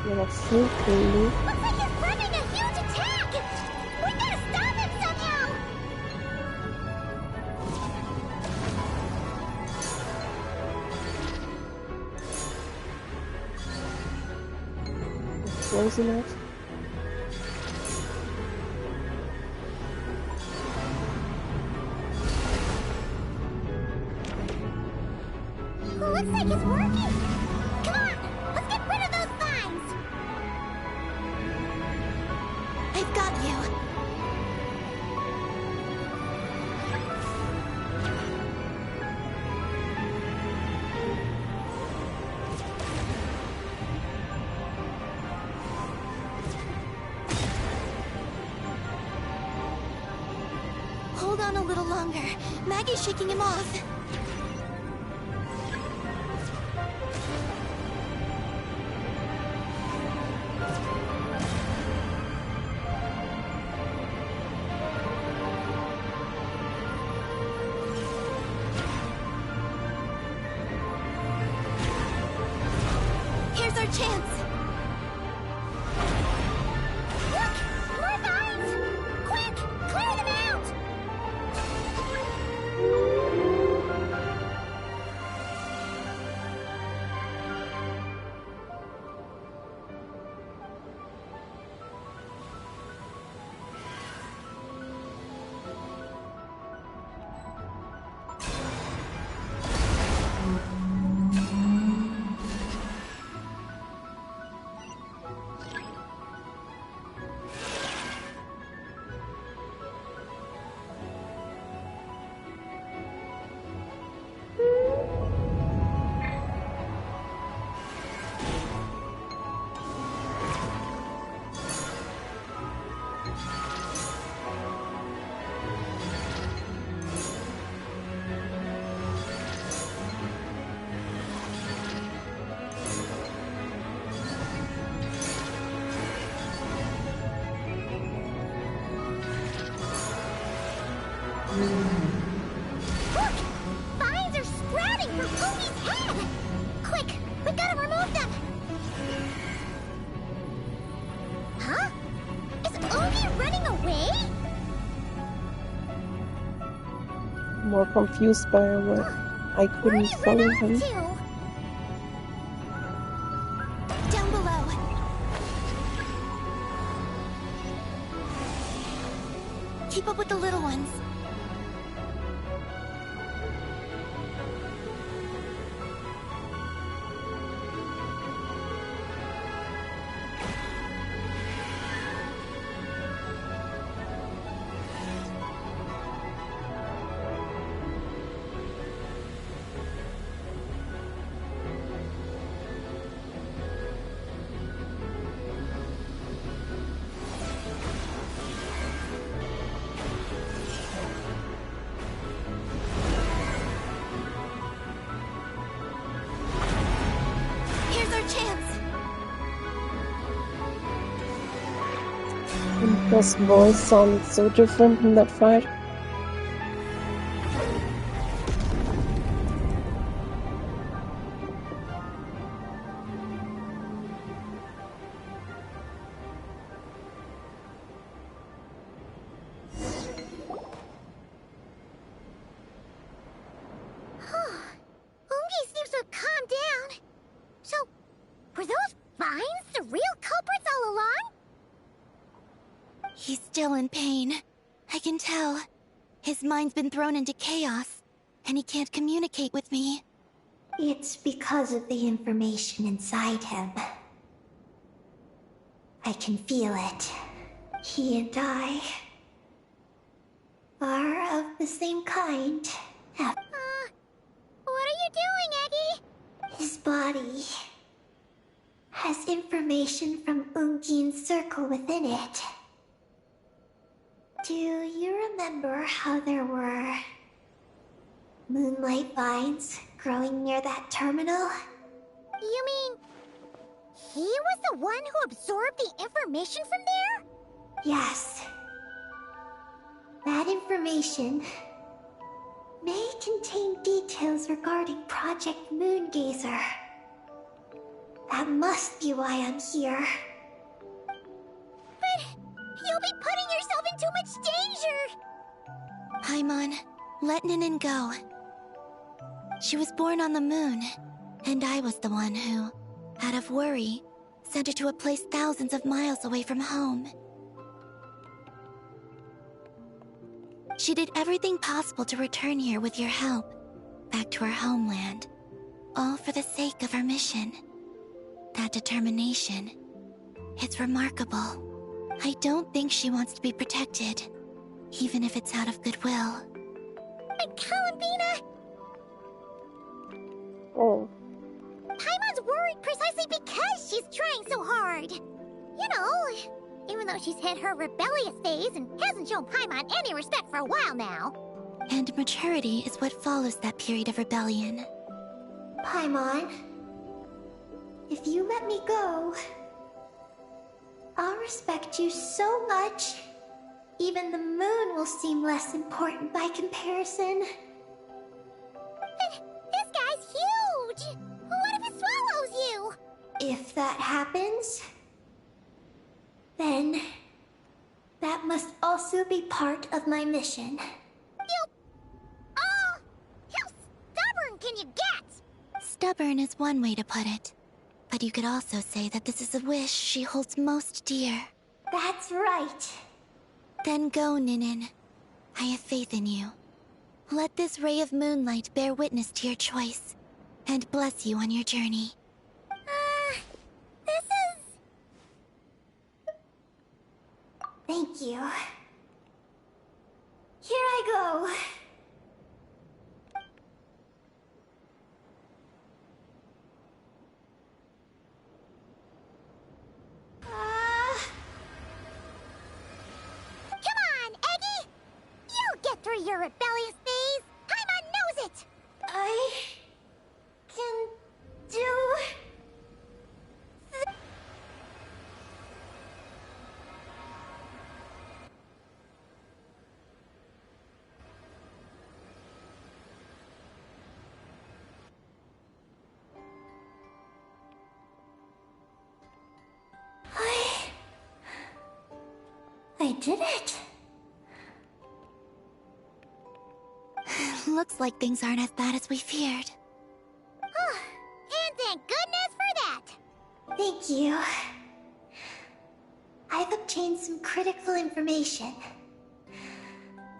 Another full Lulu. Looks like he's planning a huge attack! We gotta stop him somehow! Close enough. Looks like it's working! Come on! Let's get rid of those vines! I've got you. Hold on a little longer. Maggie's shaking him off. Here's our chance. Look! More vines! Quick! Clear them out! Look! Vines are sprouting from Oogie's head! Quick! We gotta remove them! Huh? Is Oogie running away? More confused by what I Where couldn't did he run follow off him. to? Down below. Keep up with the little ones. Here's our chance. And his voice sounded so different in that fight. Oogie seems to have calmed down. So, were those vines the real culprits all along? He's still in pain. I can tell. His mind's been thrown into chaos, and he can't communicate with me. It's because of the information inside him. I can feel it. He and I are of the same kind. What are you doing, Eggie? His body has information from Ungin's circle within it. Do you remember how there were moonlight vines growing near that terminal? You mean he was the one who absorbed the information from there? Yes. That information may contain details regarding Project Moongazer. That must be why I'm here. But you'll be putting yourself in too much danger! Paimon, let Ninin go. She was born on the moon, and I was the one who, out of worry, sent her to a place thousands of miles away from home. She did everything possible to return here with your help, back to her homeland, all for the sake of her mission. That determination, it's remarkable. I don't think she wants to be protected, even if it's out of goodwill. But Columbina! Oh. Paimon's worried precisely because she's trying so hard. You know, even though she's hit her rebellious phase and hasn't shown Paimon any respect for a while now. And maturity is what follows that period of rebellion. Paimon, if you let me go, I'll respect you so much. Even the moon will seem less important by comparison. This guy's huge! What if it swallows you? If that happens, then that must also be part of my mission. How stubborn can you get? Stubborn is one way to put it. But you could also say that this is a wish she holds most dear. That's right. Then go, Ninin. I have faith in you. Let this ray of moonlight bear witness to your choice, and bless you on your journey. This is... Thank you. Here I go. Come on, Eggy! You'll get through your rebellious phase! Paimon knows it! I can do... I did it. Looks like things aren't as bad as we feared. And thank goodness for that! Thank you. I've obtained some critical information.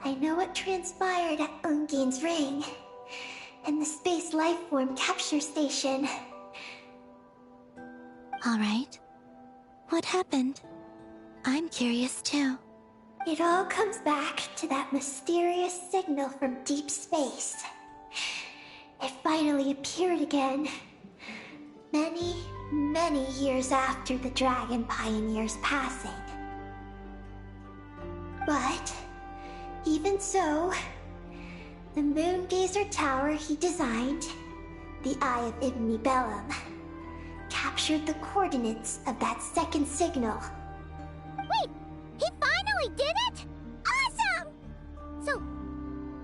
I know what transpired at Ungain's ring and the space lifeform capture station. All right. What happened? I'm curious too. It all comes back to that mysterious signal from deep space. It finally appeared again. Many, many years after the Dragon Pioneer's passing. But, even so, the Moongazer Tower he designed, the Eye of Ibn Bellum, captured the coordinates of that second signal. Wait! He finally did it?! Awesome! So,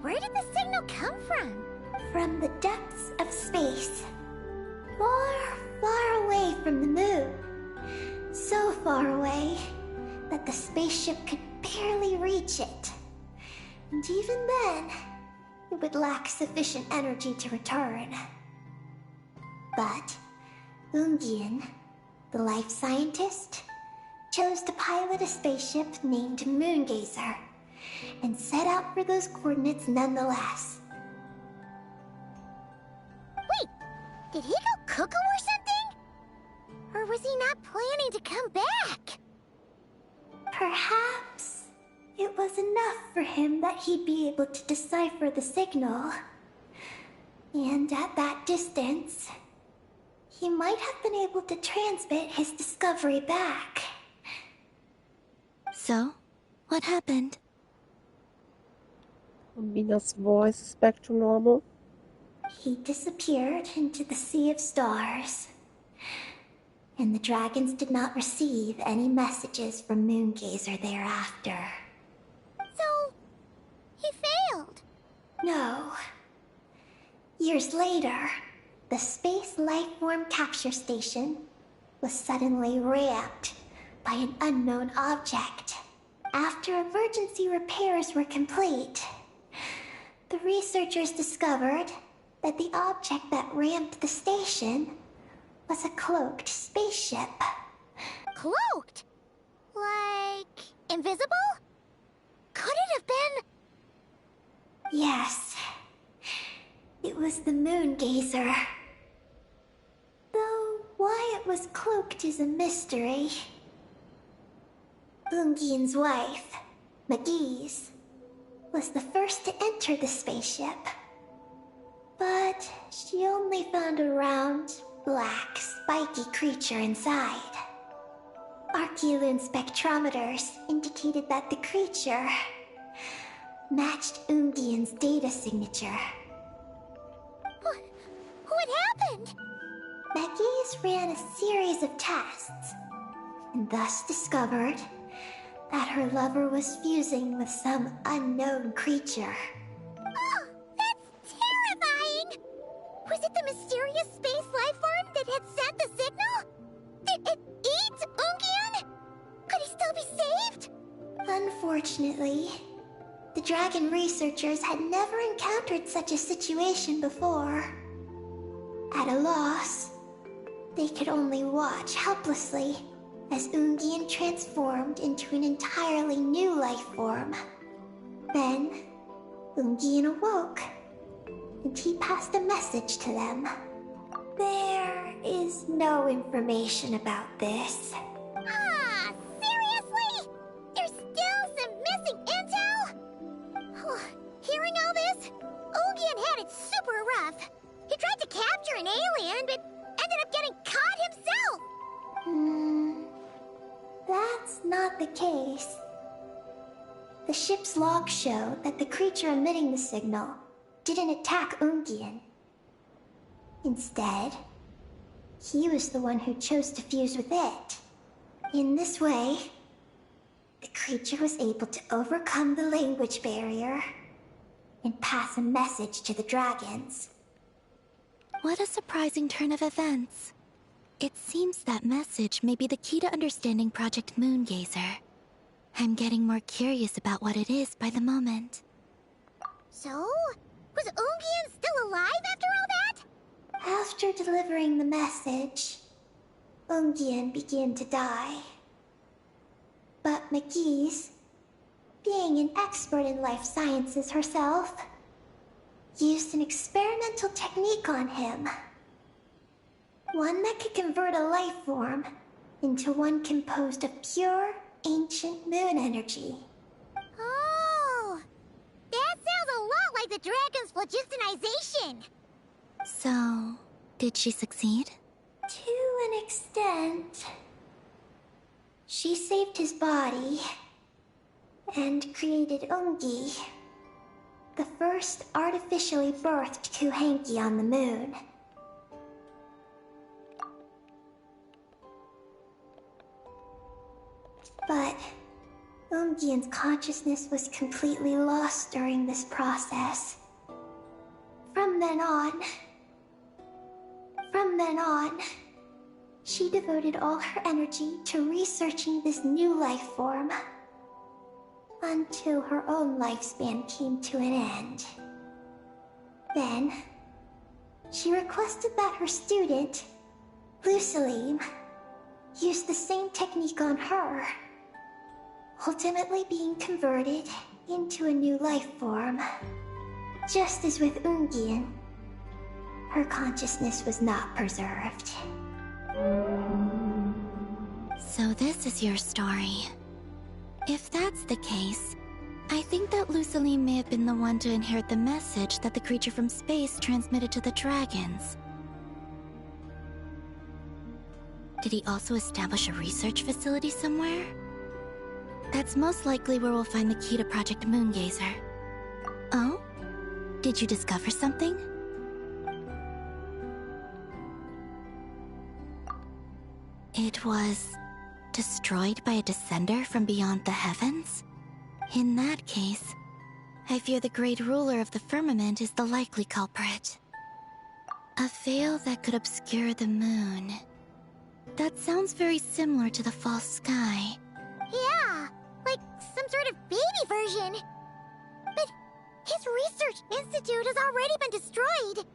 where did the signal come from? From the depths of space. Far, far away from the moon. So far away that the spaceship could barely reach it. And even then, it would lack sufficient energy to return. But Ungien, the life scientist, chose to pilot a spaceship named Moongazer and set out for those coordinates nonetheless. Wait, did he go cuckoo or something? Or was he not planning to come back? Perhaps it was enough for him that he'd be able to decipher the signal. And at that distance, he might have been able to transmit his discovery back. So, what happened? Mina's voice is back to normal. He disappeared into the sea of stars. And the dragons did not receive any messages from Moongazer thereafter. So, he failed. No. Years later, the Space Lifeform Capture Station was suddenly ramped by an unknown object. After emergency repairs were complete, the researchers discovered that the object that ramped the station was a cloaked spaceship. Cloaked? Like, invisible? Could it have been... Yes, it was the Moon Gazer. Though why it was cloaked is a mystery. Ungian's wife, McGee's, was the first to enter the spaceship. But she only found a round, black, spiky creature inside. Archeolune spectrometers indicated that the creature matched Ungian's data signature. What happened? McGee's ran a series of tests, and thus discovered that her lover was fusing with some unknown creature. Oh, that's terrifying! Was it the mysterious space life form that had sent the signal? Did it eat Ungian? Could he still be saved? Unfortunately, the dragon researchers had never encountered such a situation before. At a loss, they could only watch helplessly as Ungian transformed into an entirely new life form. Then, Ungian awoke, and he passed a message to them. There is no information about this. Ah, seriously? There's still some missing intel? Hearing all this, Ungian had it super rough. He tried to capture an alien, but ended up getting caught himself. That's not the case. The ship's logs show that the creature emitting the signal didn't attack Ungian. Instead, he was the one who chose to fuse with it. In this way, the creature was able to overcome the language barrier and pass a message to the dragons. What a surprising turn of events. It seems that message may be the key to understanding Project Moongazer. I'm getting more curious about what it is by the moment. So, was Ungian still alive after all that? After delivering the message, Ungian began to die. But McGee's, being an expert in life sciences herself, used an experimental technique on him. One that could convert a life form into one composed of pure, ancient moon energy. Oh, that sounds a lot like the dragon's phlogistonization. So, did she succeed? To an extent. She saved his body and created Ungi, the first artificially birthed Kuhanki on the moon. But Ungian's consciousness was completely lost during this process. From then on, she devoted all her energy to researching this new life form, until her own lifespan came to an end. Then, she requested that her student, Lusalim, use the same technique on her, ultimately being converted into a new life form. Just as with Ungian, her consciousness was not preserved. So this is your story. If that's the case, I think that Lusaline may have been the one to inherit the message that the creature from space transmitted to the dragons. Did he also establish a research facility somewhere? That's most likely where we'll find the key to Project Moongazer. Oh? Did you discover something? It was destroyed by a descender from beyond the heavens? In that case, I fear the great ruler of the firmament is the likely culprit. A veil that could obscure the moon. That sounds very similar to the false sky. Yeah, like some sort of baby version. But his research institute has already been destroyed.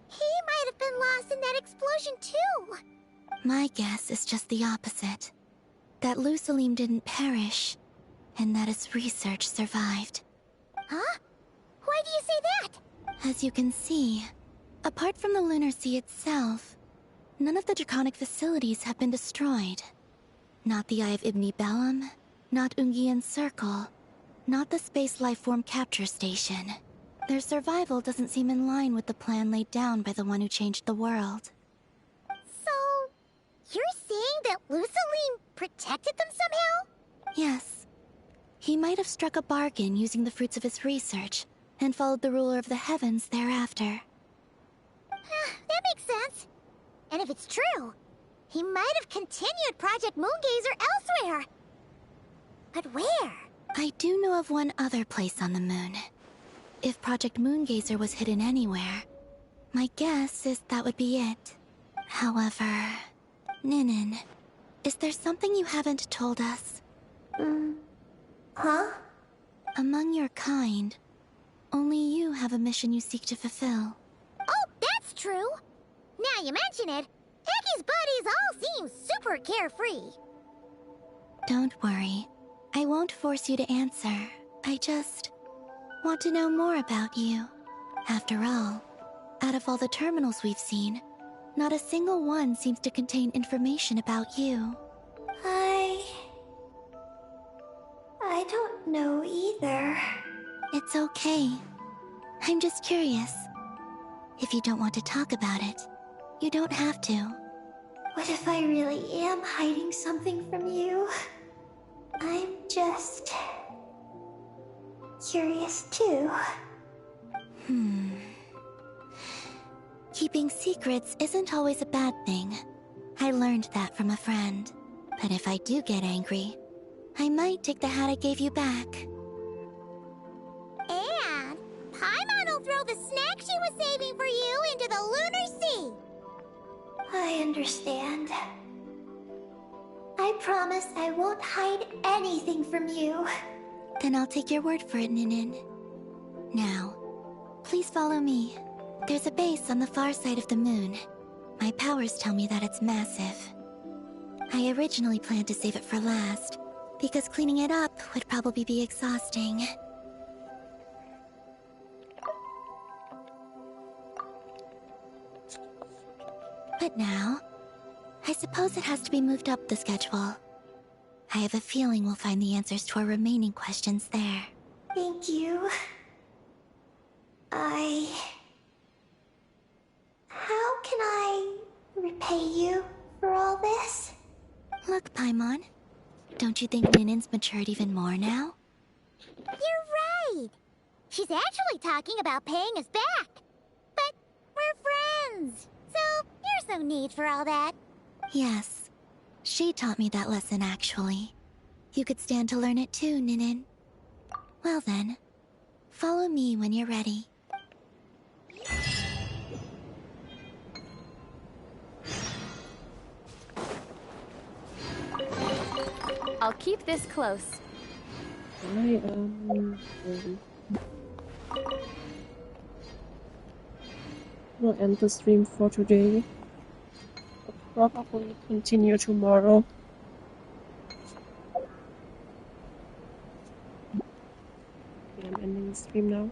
He might have been lost in that explosion too. My guess is just the opposite. That Lusalim didn't perish, and that his research survived. Huh? Why do you say that? As you can see, apart from the Lunar Sea itself, none of the draconic facilities have been destroyed. Not the Eye of Ibn Bellum, not Ungian's Circle, not the Space Lifeform Capture Station. Their survival doesn't seem in line with the plan laid down by the one who changed the world. So, you're saying that Lusaline protected them somehow? Yes. He might have struck a bargain using the fruits of his research, and followed the ruler of the heavens thereafter. That makes sense. And if it's true, he might have continued Project Moongazer elsewhere. But where? I do know of one other place on the moon. If Project Moongazer was hidden anywhere, my guess is that would be it. However, Ninin, is there something you haven't told us? Huh? Among your kind, only you have a mission you seek to fulfill. Oh, that's true. Now you mention it, Heki's buddies all seem super carefree. Don't worry. I won't force you to answer. I just want to know more about you. After all, out of all the terminals we've seen, not a single one seems to contain information about you. I don't know either. It's okay. I'm just curious. If you don't want to talk about it, you don't have to. What if I really am hiding something from you? I'm just curious too. Keeping secrets isn't always a bad thing. I learned that from a friend. But if I do get angry, I might take the hat I gave you back. And Paimon will throw the snack she was saving for you into the Lunar Sea. I understand. I promise I won't hide anything from you. Then I'll take your word for it, Ninin. Now, please follow me. There's a base on the far side of the moon. My powers tell me that it's massive. I originally planned to save it for last, because cleaning it up would probably be exhausting. But now, I suppose it has to be moved up the schedule. I have a feeling we'll find the answers to our remaining questions there. Thank you. How can I repay you for all this? Look, Paimon. Don't you think Ninin's matured even more now? You're right. She's actually talking about paying us back. But we're friends, so there's no need for all that. Yes. She taught me that lesson, actually. You could stand to learn it too, Ninin. Well then, follow me when you're ready. I'll keep this close. I am ready. We'll end the stream for today. I'll probably continue tomorrow. Okay, I'm ending the stream now.